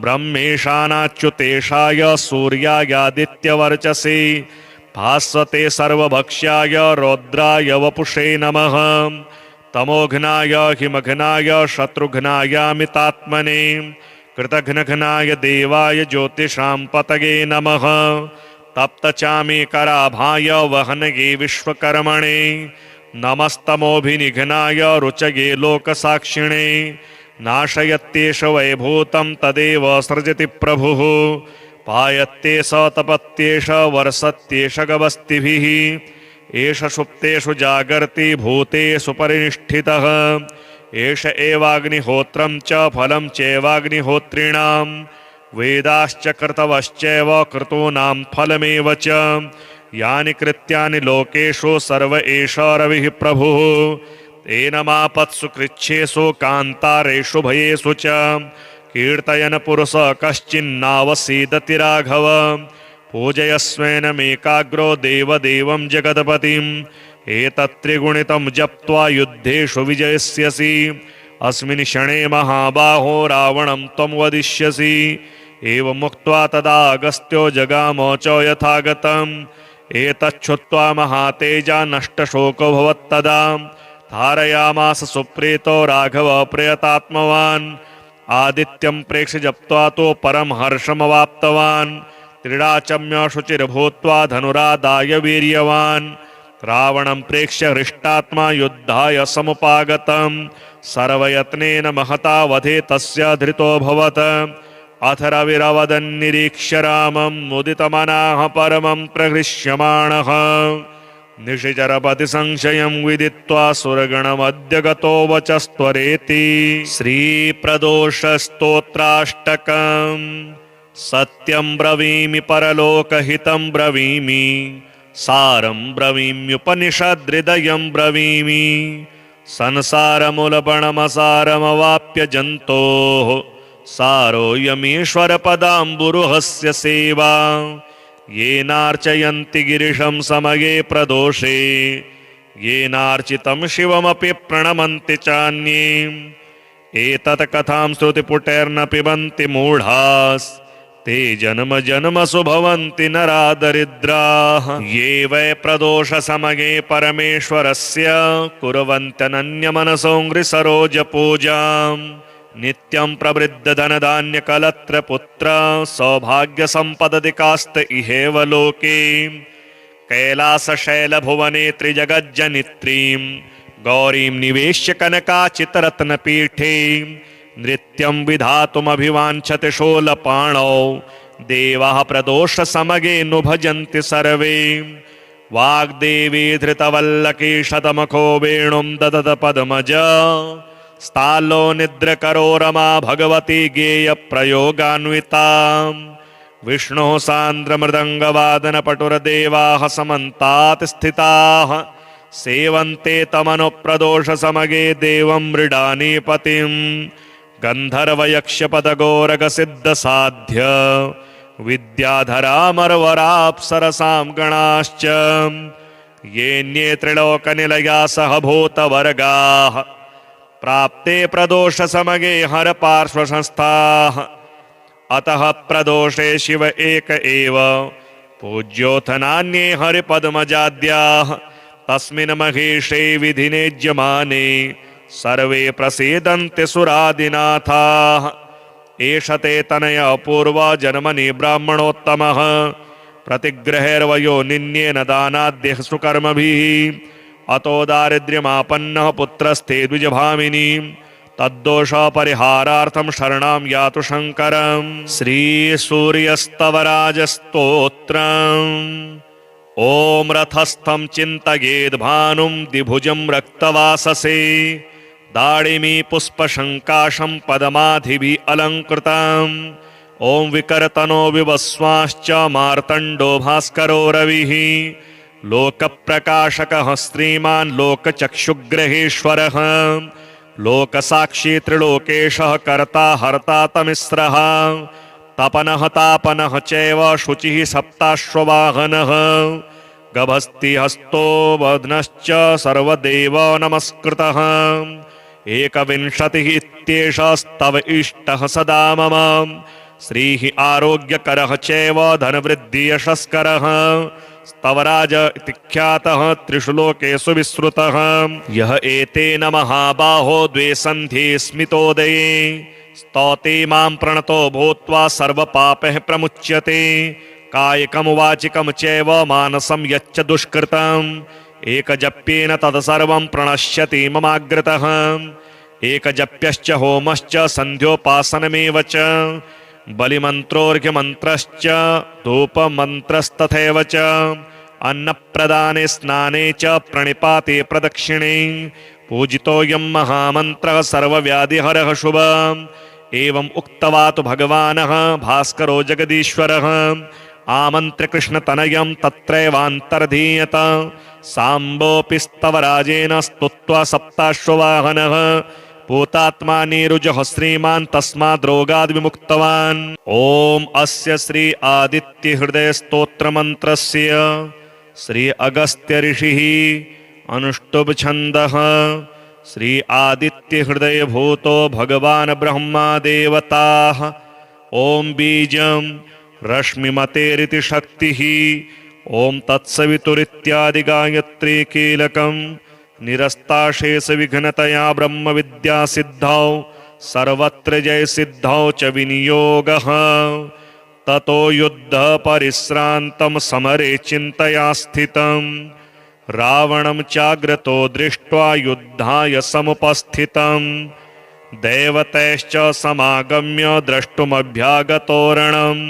[SPEAKER 1] ब्रह्मेशानाच्युतेशाय सूर्यायादित्यवर्चसे भास्वते सर्वभक्ष्याय रौद्राय वपुषे नमः तमोघ्नाय हिमघ्नाय शत्रुघ्नायामितात्मने कृतघ्नघ्नाय देवाय ज्योतिषां पतगे नमः तप्तचामीकराभाय वहनगे विश्वकर्मणे नमस्तमोभिनिघ्नाय रुचगे लोकसाक्षिणे नाशयत्येष वैभूतं तदेव सृजति प्रभुः पायत्ते स तपत्येष वर्षत्येष गवस्तिभिः एष सुप्तेषु जागर्ति भूतेषु परिनिष्ठितः एष एवाग्निहोत्रं च फलं चैवाग्निहोत्रिणां वेदाश्च कृतवश्चैव क्रतूनां फलमेव च यानि कृत्यानि लोकेषु सर्व एष रविः प्रभुः तेनमापत्सु कृच्छ्रेषु कान्तारेषु भयेषु च कीर्तयन् पुरुषः कश्चिन्नावसीदति राघव पूजयस्वेनमेकाग्रो देवदेवं जगदपतिम् एतत्त्रिगुणितं जप्त्वा युद्धेषु विजयस्यसि अस्मिन् क्षणे महाबाहो रावणं त्वं वदिष्यसि एवमुक्त्वा तदा अगस्त्यो जगाम च यथागतम् एतच्छ्रुत्वा महातेजा नष्टशोको भवत्तदा धारयामास सुप्रीतो राघव प्रयतात्मवान् आदित्यं प्रेक्ष्य जप्त्वा तो परम हर्षमवाप्तवान् त्रिडाचम्य शुचिर्भूत्वा धनुरादाय वीर्यवान् रावणं प्रेक्ष्य हृष्टात्मा युद्धाय समुपागतम् सर्वयत्नेन महता वधे तस्य धृतोऽभवत् अथ रविरवदन्निरीक्ष्य रामं मुदितमनाः परमं प्रहृष्यमाणः निशिचरपति संशयं विदित्वा सुरगणमद्य गतो वचस्त्वरेति श्रीप्रदोषस्तोत्राष्टकम् सत्यं ब्रवीमि परलोकहितं ब्रवीमि सारं ब्रवीम्युपनिषदृदयं ब्रवीमि संसारमूलपणमसारमवाप्य जन्तोः सारोऽयमीश्वरपदाम्बुरुहस्य सेवा येनार्चयन्ति गिरिशं समये प्रदोषे येनार्चितं शिवमपि प्रणमन्ति चान्ये एतत् कथां श्रुतिपुटैर्न पिबन्ति मूढास् ते जन्म जन्मसु भवन्ति नरा दरिद्राः ये वै प्रदोषसमये परमेश्वरस्य कुर्वन्त्यनन्यमनसो सरोजपूजाम् नित्यं प्रवृद्धधनधान्यकलत्रपुत्र सौभाग्यसम्पदधिकास्त इहेव लोके कैलासशैलभुवने त्रिजगज्जनित्रीं गौरीं निवेश्य कनकाचितरत्नपीठे नृत्यं विधातुमभिवाञ्छति शूलपाणौ देवाः प्रदोषसमये नु भजन्ति सर्वे वाग्देवी धृतवल्लकी शतमुखो वेणुं ददत पद्मज स्थालो निद्रकरो रमा भगवती गेयप्रयोगान्विता विष्णुः सान्द्रमृदङ्गवादनपटुरदेवाः समन्तात् स्थिताः सेवन्ते तमनुप्रदोषसमये देवं मृडानीपतिं गन्धर्वयक्षपदगोरगसिद्धसाध्य विद्याधरामरवराप्सरसां गणाश्च येऽन्ये त्रिलोकनिलया सह भूतवर्गाः प्राप्ते प्रदोषसमगे हरपार्श्वसंस्थाः अतः प्रदोषे शिव एक एव पूज्योऽथ नान्ये हरिपद्मजाद्याः तस्मिन् महेशे विधिनेज्यमाने सर्वे प्रसीदन्ति सुरादिनाथाः एष ते तनय पूर्वजन्मनि ब्राह्मणोत्तमः प्रतिग्रहेर्वयो निन्येन दानाद्यः सुकर्मभिः अतो दारिद्र्यमापन्नः पुत्रस्ते द्विजभामिनी तद्दोषपरिहारार्थं शरणां यातु शङ्करम्। श्रीसूर्यस्तवराजस्तोत्रम्। ॐ रथस्थं चिन्तयेद्भानुं द्विभुजं रक्तवाससे दाडिमी पुष्पशङ्काशं पदमाधिभिः अलङ्कृतम्। ॐ विकर्तनो विवस्वाश्च मार्तण्डो भास्करो रविः लोकप्रकाशकः श्रीमान् लोकचक्षुग्रहेश्वरः लोकसाक्षी त्रिलोकेशः कर्ता हर्ता तमिस्रः तपनः तापनः चैव शुचिः सप्ताश्ववाहनः गभस्तिहस्तो वदनश्च सर्वदेव नमस्कृतः एकविंशतिः इत्येषस्तव इष्टः सदा मम श्रीः आरोग्यकरः चैव धनवृद्धियशस्करः स्तवराज इति ख्यातः त्रिषु लोकेषु विश्रुतः यः एतेन महाबाहो द्वे सन्ध्ये स्मितोदये स्तौति मां प्रणतो भूत्वा सर्वपापैः प्रमुच्यते कायिकं वाचिकं चैव मानसं यच्च दुष्कृतम् एकजप्येन तत्सर्वं प्रणश्यति ममाग्रतः एकजप्यश्च होमश्च सन्ध्योपासनमेव च बलिमन्त्रोऽर्घ्यमन्त्रश्च धूपमन्त्रस्तथैव च अन्नप्रदाने स्नाने च प्रणिपाते प्रदक्षिणे पूजितोऽयं महामन्त्रः सर्वव्याधिहरः शुभः एवम् उक्त्वा तु भगवानः भास्करो जगदीश्वरः आमन्त्र्य कृष्णतनयं तत्रैवान्तर्धीयत साम्बोऽपि स्तवराजेन स्तुत्वा सप्ताश्ववाहनः भूतात्मा नीरुजः श्रीमान् तस्माद् रोगाद् विमुक्तवान्। ॐ अस्य श्री आदित्य हृदय स्तोत्र मंत्रस्य श्री अगस्त्य ऋषिः अनुष्टुभ छन्दः श्री आदित्य हृदय भूतो भगवान् ब्रह्मा देवताः ॐ बीजं रश्मिमतेरिति शक्तिः ॐ तत्सवितुरित्यादि गायत्री कीलकम् निरस्ताशेष विघ्नतया ब्रह्म विद्या सिद्धौ सर्वत्र जय सिद्धौ च विनियोगः ततो युद्ध परिश्रान्तं समरे चिन्तया स्थितं रावणं चाग्रतो दृष्ट्वा युद्धाय समुपस्थितं देवतैश्च समागम्य द्रष्टुमभ्यागतोरणम्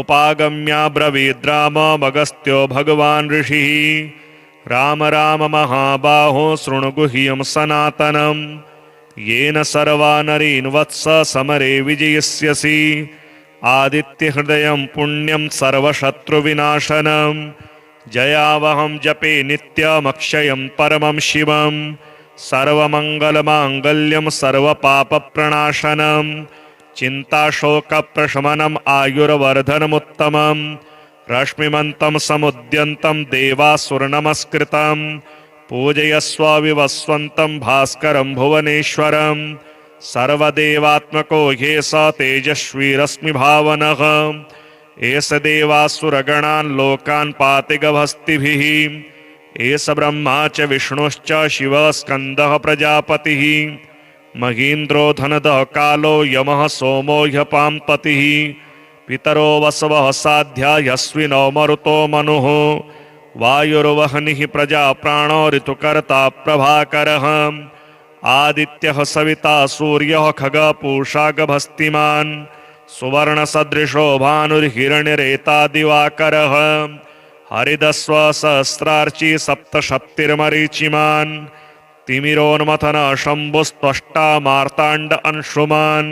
[SPEAKER 1] उपागम्याब्रवीद्राममगस्त्यो भगवान् ऋषिः राम राम महाबाहो शृणु गुह्यं सनातनं येन सर्वा नरीन् वत्स समरे विजयस्यसि आदित्यहृदयं पुण्यं सर्वशत्रुविनाशनं जयावहं जपे नित्यमक्षयं परमं शिवं सर्वमङ्गलमाङ्गल्यं सर्वपापप्रणाशनं चिन्ताशोकप्रशमनम् आयुर्वर्धनमुत्तमम् रश्मिमन्तं समुद्यन्तं देवासुरनमस्कृतं पूजयस्व विवस्वन्तं भास्करं भुवनेश्वरं सर्वदेवात्मको ह्येष तेजस्वी रश्मिभावनः एष देवासुरगणान् लोकान् पाति गभस्तिभिः एष ब्रह्मा च विष्णुश्च शिवः स्कन्दः प्रजापतिः महीन्द्रो धनदः कालो यमः सोमो ह्यपाम्पतिः पितरो वसवः साध्या यस्विनो मरुतो मनुः वायुर्वह्निः प्रजा प्राणो ऋतुकर्ता प्रभाकरः आदित्यः सविता सूर्यः खगः पूषा गभस्तिमान् सुवर्णसदृशो भानुर्हिरण्यरेता दिवाकरः हरिदस्व सहस्रार्ची सप्तशप्तिर्मरीचिमान् तिमिरोन्मथनः शम्भुस्त्वष्टा मार्ताण्ड अंशुमान्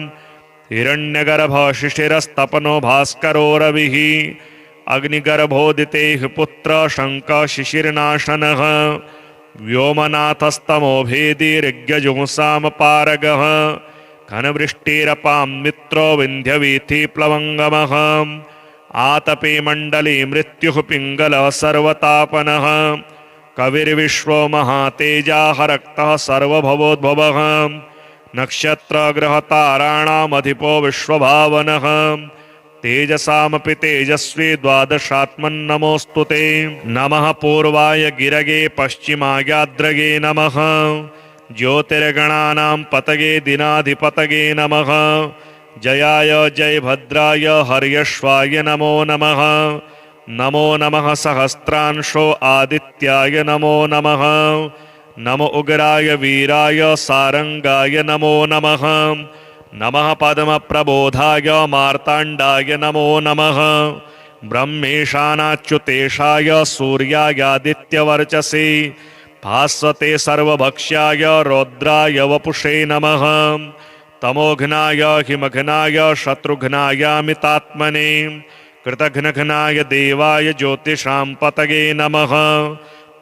[SPEAKER 1] हिरण्यगर्भ शिशिरस्तपनो भास्करो रविः अग्निगर्भोदितेः पुत्र शङ्क शिशिरनाशनः व्योमनाथस्तमो भेदी ऋग्यजुंसामपारगः घनवृष्टिरपां मित्रो विन्ध्यवीथि प्लवङ्गमः आतपे मण्डली मृत्युः पिङ्गलः सर्वतापनः कविर्विश्वो महातेजाः रक्तः सर्वभवोद्भवः नक्षत्रग्रहताराणामधिपो विश्वभावनः तेजसामपि तेजस्वी द्वादशात्मन्नमोऽस्तु ते नमः पूर्वाय गिरगे पश्चिमायाद्रगे नमः ज्योतिर्गणानां पतगे दिनाधिपतगे नमः जयाय जयभद्राय हर्यश्वाय नमो नमः नमो नमः सहस्रांशो आदित्याय नमो नमः नमो उग्राय वीराय सारंगाय नमो नमः नमः पद्मप्रबोधाय मार्ताण्डाय नमो नमः ब्रह्मेशानाच्युतेशाय सूर्यायादित्यवर्चसे भास्वते सर्वभक्ष्याय रौद्राय वपुषे नमः तमोघ्नाय हिमघ्नाय शत्रुघ्नायामितात्मने कृतघ्नघ्नाय देवाय ज्योतिषां पतगे नमः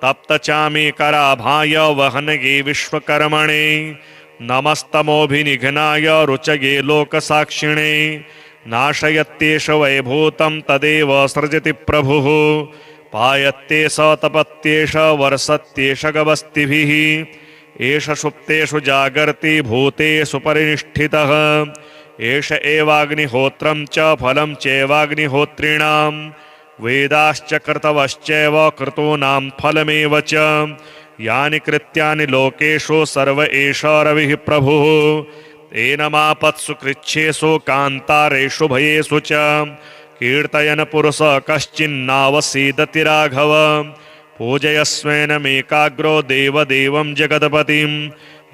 [SPEAKER 1] तप्तचामीकराभाय वहनगे विश्वकर्मणे नमस्तमोभिनिघ्नाय रुचगे लोकसाक्षिणे नाशयत्येष वैभूतं तदेव सृजति प्रभुः पायत्ते स तपत्येष वर्षत्येष गवस्तिभिः एष सुप्तेषु जागर्ति भूतेषु परिनिष्ठितः एष एवाग्निहोत्रं च फलं चैवाग्निहोत्रिणां वेदाश्च कर्तवश्चैव क्रतूनां फलमेव च यानि कृत्यानि लोकेषु सर्व एष रविः प्रभुः तेनमापत्सु कृच्छ्रेषु कान्तारेषु भयेषु च कीर्तयन् पुरुषः कश्चिन्नावसीदति राघव पूजयस्वेनमेकाग्रो देवदेवं जगदपतिम्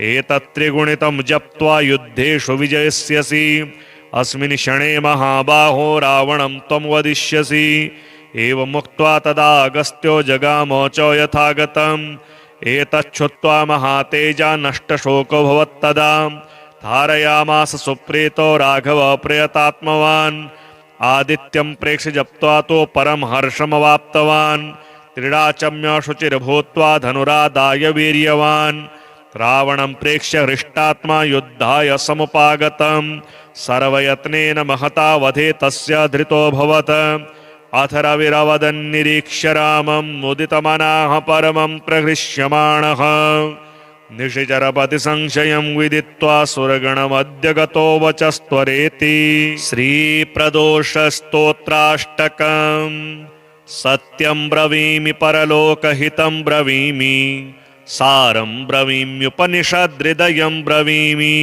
[SPEAKER 1] एतत्त्रिगुणितं जप्त्वा युद्धेषु विजयस्यसि अस्मिन् क्षणे महाबाहो रावणं त्वं वदिष्यसि एवमुक्त्वा तदा अगस्त्यो जगाम च यथागतम् एतच्छ्रुत्वा महातेजा नष्टशोको भवत्तदा धारयामास सुप्रीतो राघव प्रयतात्मवान् आदित्यं प्रेक्ष्य जप्त्वा तो परम हर्षमवाप्तवान् त्रिडाचम्य शुचिर्भूत्वा धनुरादाय वीर्यवान् रावणं प्रेक्ष्य हृष्टात्मा युद्धाय समुपागतम् सर्वयत्नेन महता वधे तस्य धृतोऽभवत् अथ रविरवदन्निरीक्ष्य रामं मुदितमनाः परमं प्रहृष्यमाणः निशिचरपति संशयं विदित्वा सुरगणमद्य गतो वचस्त्वरेति श्रीप्रदोषस्तोत्राष्टकम् सत्यं ब्रवीमि परलोकहितं ब्रवीमि सारं ब्रवीम्युपनिषदृदयं ब्रवीमि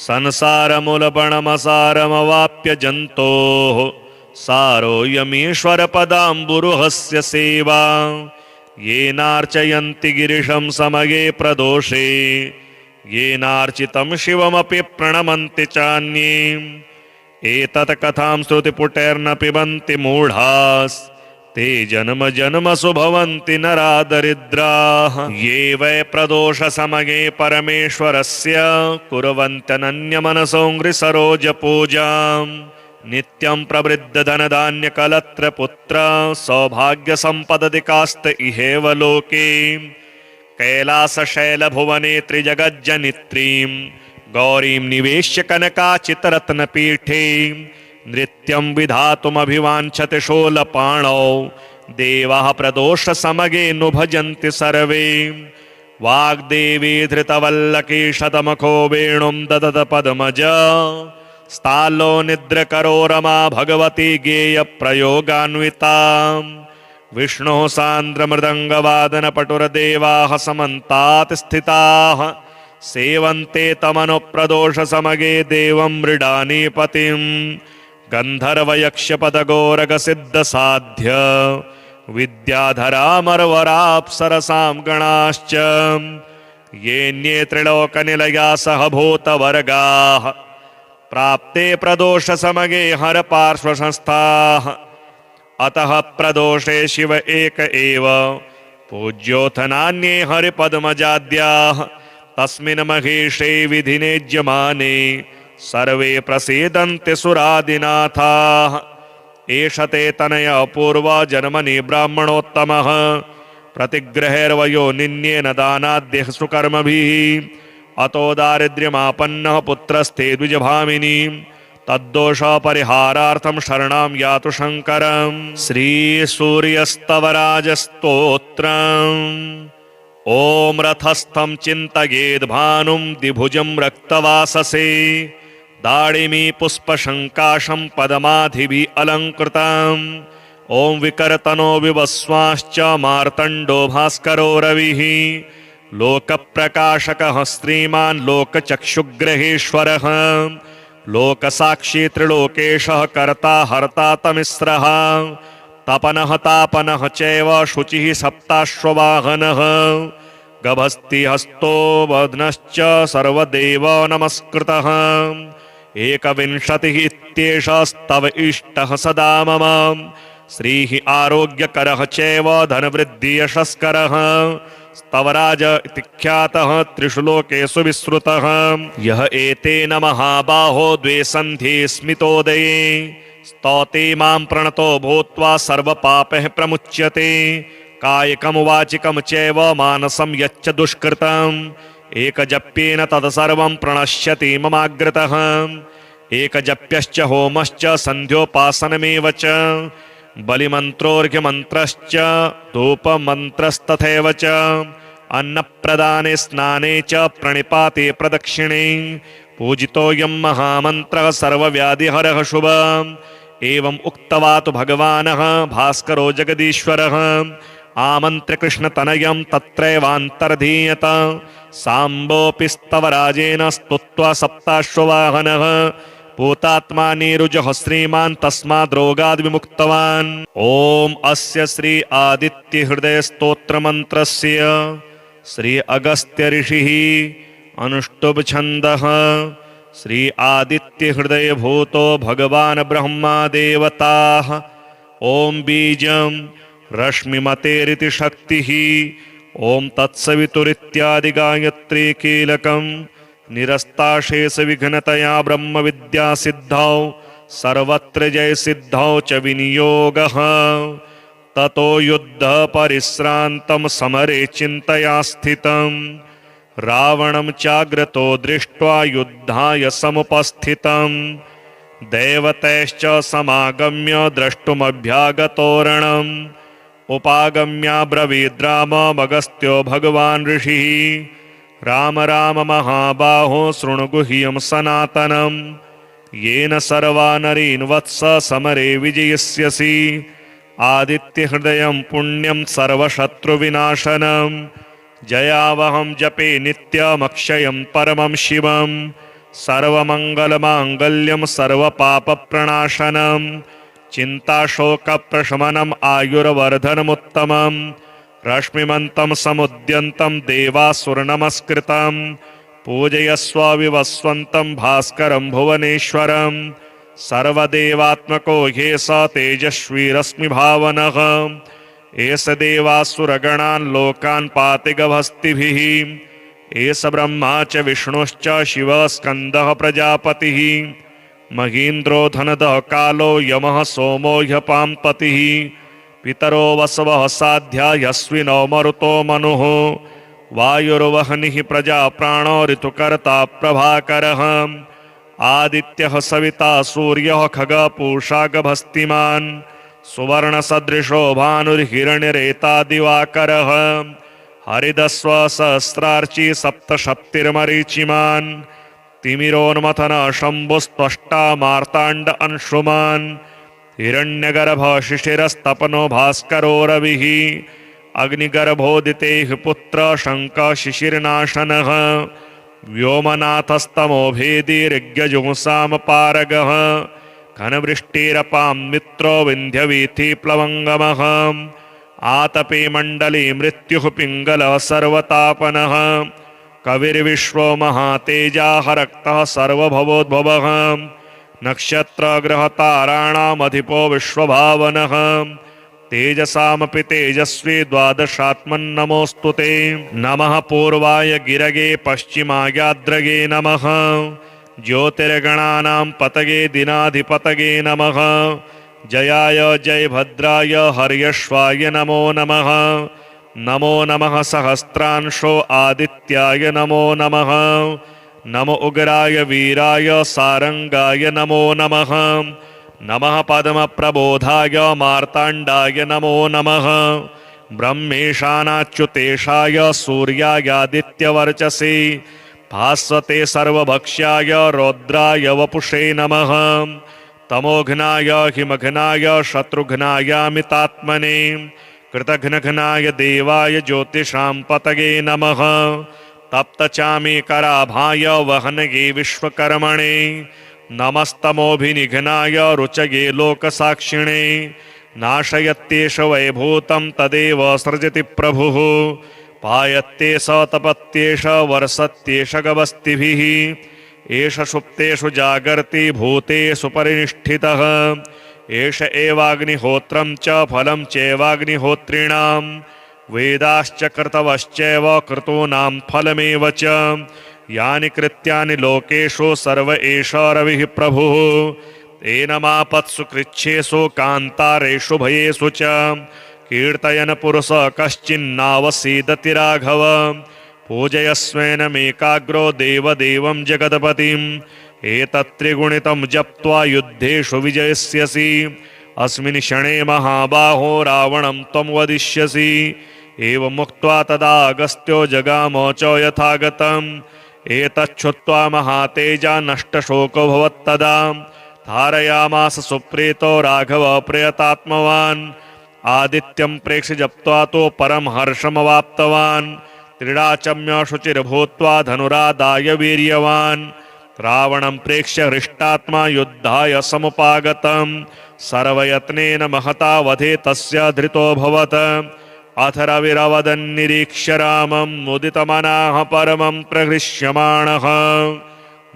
[SPEAKER 1] संसारमूलपणमसारमवाप्य जन्तोः सारोऽयमीश्वरपदाम्बुरुहस्य सेवा येनार्चयन्ति गिरिशं समये प्रदोषे येनार्चितं शिवमपि प्रणमन्ति चान्ये एतत् कथां श्रुतिपुटैर्न पिबन्ति मूढास् ते जन्म जन्मसु भवन्ति नरा दरिद्राः ये वै प्रदोषसमये परमेश्वरस्य कुर्वन्त्यनन्यमनसोऽङ्घ्रिसरोजपूजाम् नित्यं प्रवृद्धधनधान्यकलत्रपुत्र सौभाग्यसम्पदधिकास्त इहेव लोके कैलासशैलभुवने त्रिजगज्जनित्रीं गौरीं निवेश्य कनकाचितरत्नपीठे नृत्यं विधातुमभिवाञ्छति शोलपाणौ देवाः प्रदोषसमये नु भजन्ति सर्वे वाग्देवी धृतवल्लकी शतमुखो वेणुं ददत पद्मजा स्थालो निद्रकरो रमा भगवती गेयप्रयोगान्विता विष्णुः सान्द्रमृदङ्गवादनपटुरदेवाः समन्तात् स्थिताः सेवन्ते तमनुप्रदोषसमये देवं मृडानीपतिम् गन्धर्वयक्षपदगोरगसिद्धसाध्य विद्याधरामरवराप्सरसां गणाश्च येऽन्ये त्रिलोकनिलया सह भूतवर्गाः प्राप्ते प्रदोषसमये हरपार्श्वसंस्थाः अतः प्रदोषे शिव एक एव पूज्योऽथ नान्ये हरिपद्मजाद्याः तस्मिन् महेशे विधिनेज्यमाने सर्वे प्रसीदन्ति सुरादिनाथाः एष ते तनय पूर्व जन्मनि ब्राह्मणोत्तमः प्रतिग्रहेर्वयो निन्येन दानाद्यः सुकर्मभिः अतो दारिद्र्यमापन्नः पुत्रस्ते द्विजभामिनी तद्दोषपरिहारार्थं शरणं यातु शङ्करम्। श्रीसूर्यस्तवराजस्तोत्रम्। ॐ रथस्थं चिन्तयेद्भानुं द्विभुजं रक्तवाससे दाडिमी पुष्पशङ्काशं पदमाधिभिः अलङ्कृतम्। ॐ विकर्तनो विवस्वाश्च मार्तण्डो भास्करो रविः लोकप्रकाशकः श्रीमान् लोकचक्षुग्रहेश्वरः लोकसाक्षी त्रिलोकेशः कर्ता हर्ता तमिस्रः तपनः तापनः चैव शुचिः सप्ताश्ववाहनः गभस्तिहस्तो वदनश्च सर्वदेव नमस्कृतः एकविंशतिः इत्येषस्तव इष्टः सदा मम श्रीः आरोग्यकरः चैव धनवृद्धियशस्करः स्तवराज इति ख्यातः त्रिषु लोकेषु विश्रुतः यः एतेन महाबाहो द्वे सन्ध्ये स्मितोदये स्तौति मां प्रणतो भूत्वा सर्वपापैः प्रमुच्यते कायिकं वाचिकं चैव मानसं यच्च दुष्कृतम् एकजप्येन तत्सर्वं प्रणश्यति ममाग्रतः एकजप्यश्च होमश्च सन्ध्योपासनमेव च बलिमन्त्रोऽर्घ्यमन्त्रश्च धूपमन्त्रस्तथैव च अन्नप्रदाने स्नाने च प्रणिपाते प्रदक्षिणे पूजितोऽयं महामन्त्रः सर्वव्याधिहरः शुभः एवम् उक्त्वा तु भगवानः भास्करो जगदीश्वरः आमन्त्र्य कृष्णतनयं तत्रैवान्तर्धीयत साम्बोऽपि स्तवराजेन स्तुत्वा सप्ताश्ववाहनः भूतात्मा नीरुजः श्रीमान् तस्माद् रोगाद् विमुक्तवान्। ॐ अस्य श्री आदित्य हृदय स्तोत्र मंत्रस्य श्री अगस्त्य ऋषिः अनुष्टुभ छन्दः श्री आदित्य हृदय भूतो भगवान् ब्रह्मा देवताः ॐ बीजं रश्मिमतेरिति शक्तिः ॐ तत्सवितुरित्यादि गायत्री कीलकम् निरस्ताशेष विघ्नतया ब्रह्म विद्या सिद्धौ सर्वत्र जय सिद्धौ च विनियोगः ततो युद्ध परिश्रान्तं समरे चिन्तया स्थितं रावणं चाग्रतो दृष्ट्वा युद्धाय समुपस्थितं देवतैश्च समागम्य द्रष्टुमभ्यागतोरणम् उपागम्याब्रवीद्राममगस्त्यो भगवान् ऋषिः राम राम महाबाहो शृणु गुह्यं सनातनं येन सर्वा नरीन् वत्स समरे विजयस्यसि आदित्यहृदयं पुण्यं सर्वशत्रुविनाशनं जयावहं जपे नित्यमक्षयं परमं शिवं सर्वमङ्गलमाङ्गल्यं सर्वपापप्रणाशनं चिन्ताशोकप्रशमनम् आयुर्वर्धनमुत्तमम् रश्मिमन्तं समुद्यन्तं देवासुरनमस्कृतं पूजयस्व विवस्वन्तं भास्करं भुवनेश्वरं सर्वदेवात्मको ह्ये स तेजस्वी रश्मिभावनः एष देवासुरगणान् लोकान् पाति गभस्तिभिः एष ब्रह्मा च विष्णुश्च शिवः स्कन्दः प्रजापतिः महीन्द्रो धनदः कालो यमः सोमो ह्यपाम्पतिः पितरो वसवः साध्या यस्विनो मरुतो मनुः वायुर्वह्निः प्रजा प्राणो ऋतुकर्ता प्रभाकरः आदित्यः सविता सूर्यः खगः पूषा गभस्तिमान् सुवर्णसदृशो भानुर्हिरण्यरेता दिवाकरः हरिदस्व सहस्रार्ची सप्तशप्तिर्मरीचिमान् तिमिरोन्मथन शम्भुस्त्वष्टा मार्ताण्ड अंशुमान् हिरण्यगर्भ शिशिरस्तपनो भास्करो रविः अग्निगर्भोदितेः पुत्र शङ्क शिशिरनाशनः व्योमनाथस्तमो भेदी ऋग्यजुंसामपारगः घनवृष्टिरपां मित्रो विन्ध्यवीथि प्लवङ्गमः आतपे मण्डले मृत्युः पिङ्गलः सर्वतापनः कविर्विश्वो महातेजाः रक्तः सर्वभवोद्भवः नक्षत्रग्रहताराणामधिपो विश्वभावनः तेजसामपि तेजस्वी द्वादशात्मन्नमोऽस्तु ते नमः पूर्वाय गिरगे पश्चिमायाद्रगे नमः ज्योतिर्गणानां पतगे दिनाधिपतगे नमः जयाय जयभद्राय हर्यश्वाय नमो नमः नमो नमः सहस्रांशो आदित्याय नमो नमः नमो उग्राय वीराय सारंगाय नमो नमः। नमः पद्मप्रबोधाय मार्ताण्डाय नमो नमः। ब्रह्मेशानाच्युतेशाय सूर्यायादित्यवर्चसे भास्वते सर्वभक्ष्याय रौद्राय वपुषे नमः। तमोघ्नाय हिमघ्नाय शत्रुघ्नायामितात्मने कृतघ्नघ्नाय देवाय ज्योतिषां पतये नमः। तप्तचामीकराभाय वहनये विश्वकर्मणे नमस्तमोभिनिघ्नाय रुचये लोकसाक्षिणे। नाशयत्येष वैभूतं तदेव सृजति प्रभुः पायत्येष तपत्येष वर्षत्येष गवस्तिभिः। एष सुप्तेषु जागर्ति भूतेषु परिनिष्ठितः। एष एवाग्निहोत्रं च फलं चैवाग्निहोत्रिणां वेदाश्च कर्तवश्चैव क्रतूनां फलमेव च। यानि कृत्यानि लोकेषु सर्व एष रविः प्रभुः। एनमापत्सु कृच्छ्रेषु कान्तारेषु भयेषु च कीर्तयन् पुरुष कश्चिन्नावसीदति राघव। पूजयस्वेनमेकाग्रो देवदेवं जगत्पतिम् एतत्त्रिगुणितं जप्त्वा युद्धेषु विजयस्यसि। अस्मिन् क्षणे महाबाहो रावणं त्वं वदिष्यसि। एवमुक्त्वा तदा अगस्त्यो जगाम च यथागतम् एतच्छ्रुत्वा महातेजा नष्टशोको भवत्तदा। धारयामास सुप्रीतो राघव प्रयतात्मवान् आदित्यं प्रेक्ष्य जप्त्वा तो परम हर्षमवाप्तवान्। त्रिडाचम्य शुचिर्भूत्वा धनुरादाय वीर्यवान् रावणं प्रेक्ष्य हृष्टात्मा युद्धाय समुपागतम्। सर्वयत्नेन महता वधे तस्य धृतोऽभवत्। अथ रविरवदन्निरीक्ष्य रामं मुदितमनाः परमं प्रहृष्यमाणः।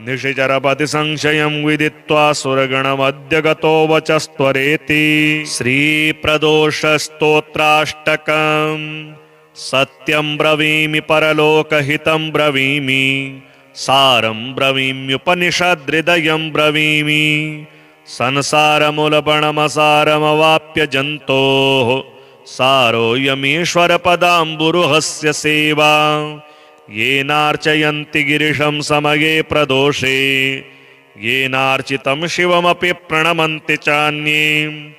[SPEAKER 1] निशिचरपति संशयं विदित्वा सुरगणमद्य गतो वचस्त्वरेति। श्रीप्रदोषस्तोत्राष्टकम्। सत्यं ब्रवीमि परलोकहितं ब्रवीमि सारं ब्रवीम्युपनिषदृदयं ब्रवीमि। संसारमूलपणमसारमवाप्य जन्तोः सारोऽयमीश्वरपदाम्बुरुहस्य सेवा। येनार्चयन्ति गिरिशं समये प्रदोषे येनार्चितं शिवमपि प्रणमन्ति चान्ये।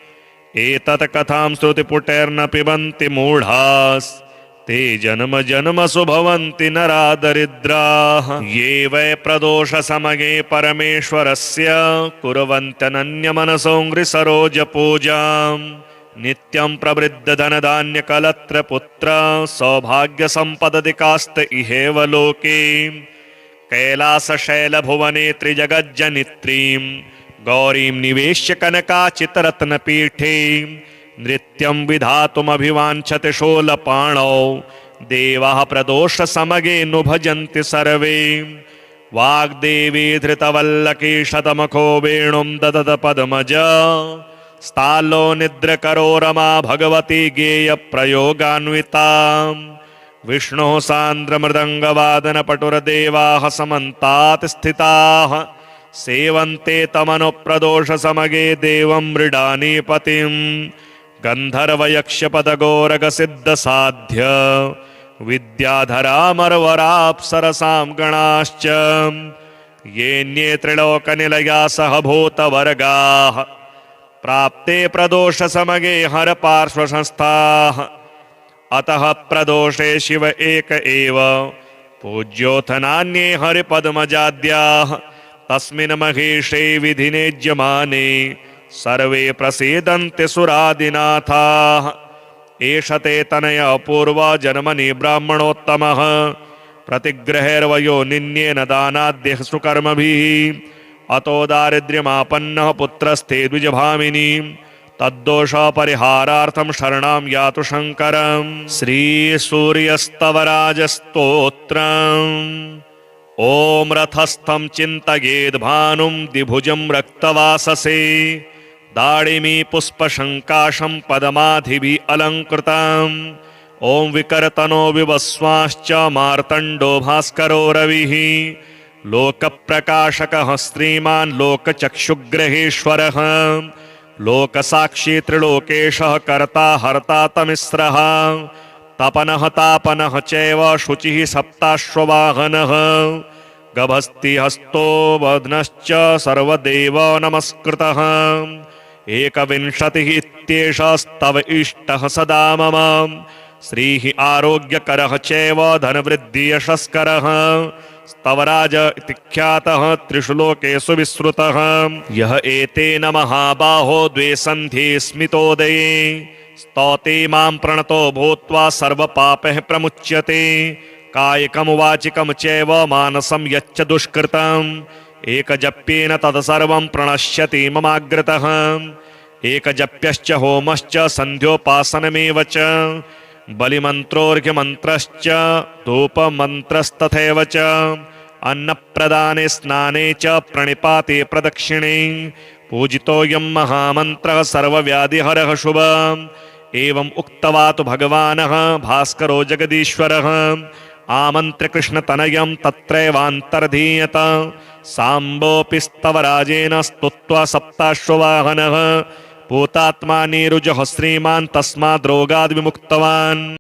[SPEAKER 1] एतत् कथां श्रुतिपुटैर्न पिबन्ति मूढास् ते जन्म जन्मसु भवन्ति नरा दरिद्राः। ये वै प्रदोषसमये परमेश्वरस्य कुर्वन्त्यनन्यमनसो नृसरोजपूजाम् नित्यं प्रवृद्धधनधान्यकलत्रपुत्र सौभाग्यसम्पदधिकास्त इहेव लोके। कैलासशैलभुवने त्रिजगज्जनित्रीं गौरीं निवेश्य कनकाचितरत्नपीठे नृत्यं विधातुमभिवाञ्छति शूलपाणौ देवाः प्रदोषसमये नु भजन्ति सर्वे। वाग्देवी धृतवल्लकी शतमुखो वेणुं ददत पद्मजा स्थालो निद्रकरो रमा भगवती गेयप्रयोगान्विता। विष्णुः सान्द्रमृदङ्गवादनपटुरदेवाः समन्तात् स्थिताः सेवन्ते तमनुप्रदोषसमये देवं मृडानीपतिम्। गन्धर्वयक्षपदगोरगसिद्धसाध्य विद्याधरामरवराप्सरसां गणाश्च येऽन्ये त्रिलोकनिलया सह भूतवर्गाः प्राप्ते प्रदोषसमये हरपार्श्वसंस्थाः। अतः प्रदोषे शिव एक एव पूज्योऽथ नान्ये हरिपद्मजाद्याः। तस्मिन् महेशे विधिनेज्यमाने सर्वे प्रसीदन्ति सुरादिनाथाः। एष ते तनय पूर्वजन्मनि ब्राह्मणोत्तमः प्रतिग्रहेर्वयो निन्येन दानाद्यः सुकर्मभिः। अतो दारिद्र्यमापन्नः पुत्रस्ते द्विजभामिनी तद्दोषपरिहारार्थं शरणां यातु शङ्करम्। श्रीसूर्यस्तवराजस्तोत्रम्। ॐ रथस्थं चिन्तयेद्भानुं द्विभुजं रक्तवाससे दाडिमी पुष्पशङ्काशं पदमाधिभिः अलङ्कृतम्। ॐ विकर्तनो विवस्वांश्च मार्तण्डो भास्करो रविः लोकप्रकाशकः श्रीमान् लोकचक्षुग्रहेश्वरः लोकसाक्षी त्रिलोकेशः कर्ता हर्ता तमिस्रः तपनः तापनः चैव शुचिः सप्ताश्ववाहनः गभस्ति हस्तो वदनश्च सर्वदेव नमस्कृतः एकविंशतिः इत्येषस्तव इष्टः सदा मम श्रीः आरोग्यकरः चैव धनवृद्धियशस्करः स्तवराज इति ख्यातः त्रिषु लोकेषु विश्रुतः यः एतेन महाबाहो द्वे सन्ध्ये स्मितोदये स्तौते मां प्रणतो भूत्वा सर्वपापैः प्रमुच्यते कायिकं वाचिकं चैव मानसं यच्च दुष्कृतम् एकजप्येन तत्सर्वं प्रणश्यति ममाग्रतः एकजप्यश्च होमश्च सन्ध्योपासनमेव च बलिमन्त्रोऽर्घ्यमन्त्रश्च धूपमन्त्रस्तथैव च अन्नप्रदाने स्नाने च प्रणिपाते प्रदक्षिणे पूजितोऽयं महामन्त्रः सर्वव्याधिहरः शुभः एवम् उक्त्वा तु भगवानः भास्करो जगदीश्वरः आमन्त्र्य कृष्णतनयं तत्रैवान्तर्धीयत साम्बोऽपि स्तवराजेन स्तुत्वा सप्ताश्ववाहनः भूतात्मा नीरुजः श्रीमान् तस्माद् रोगाद् विमुक्तवान्।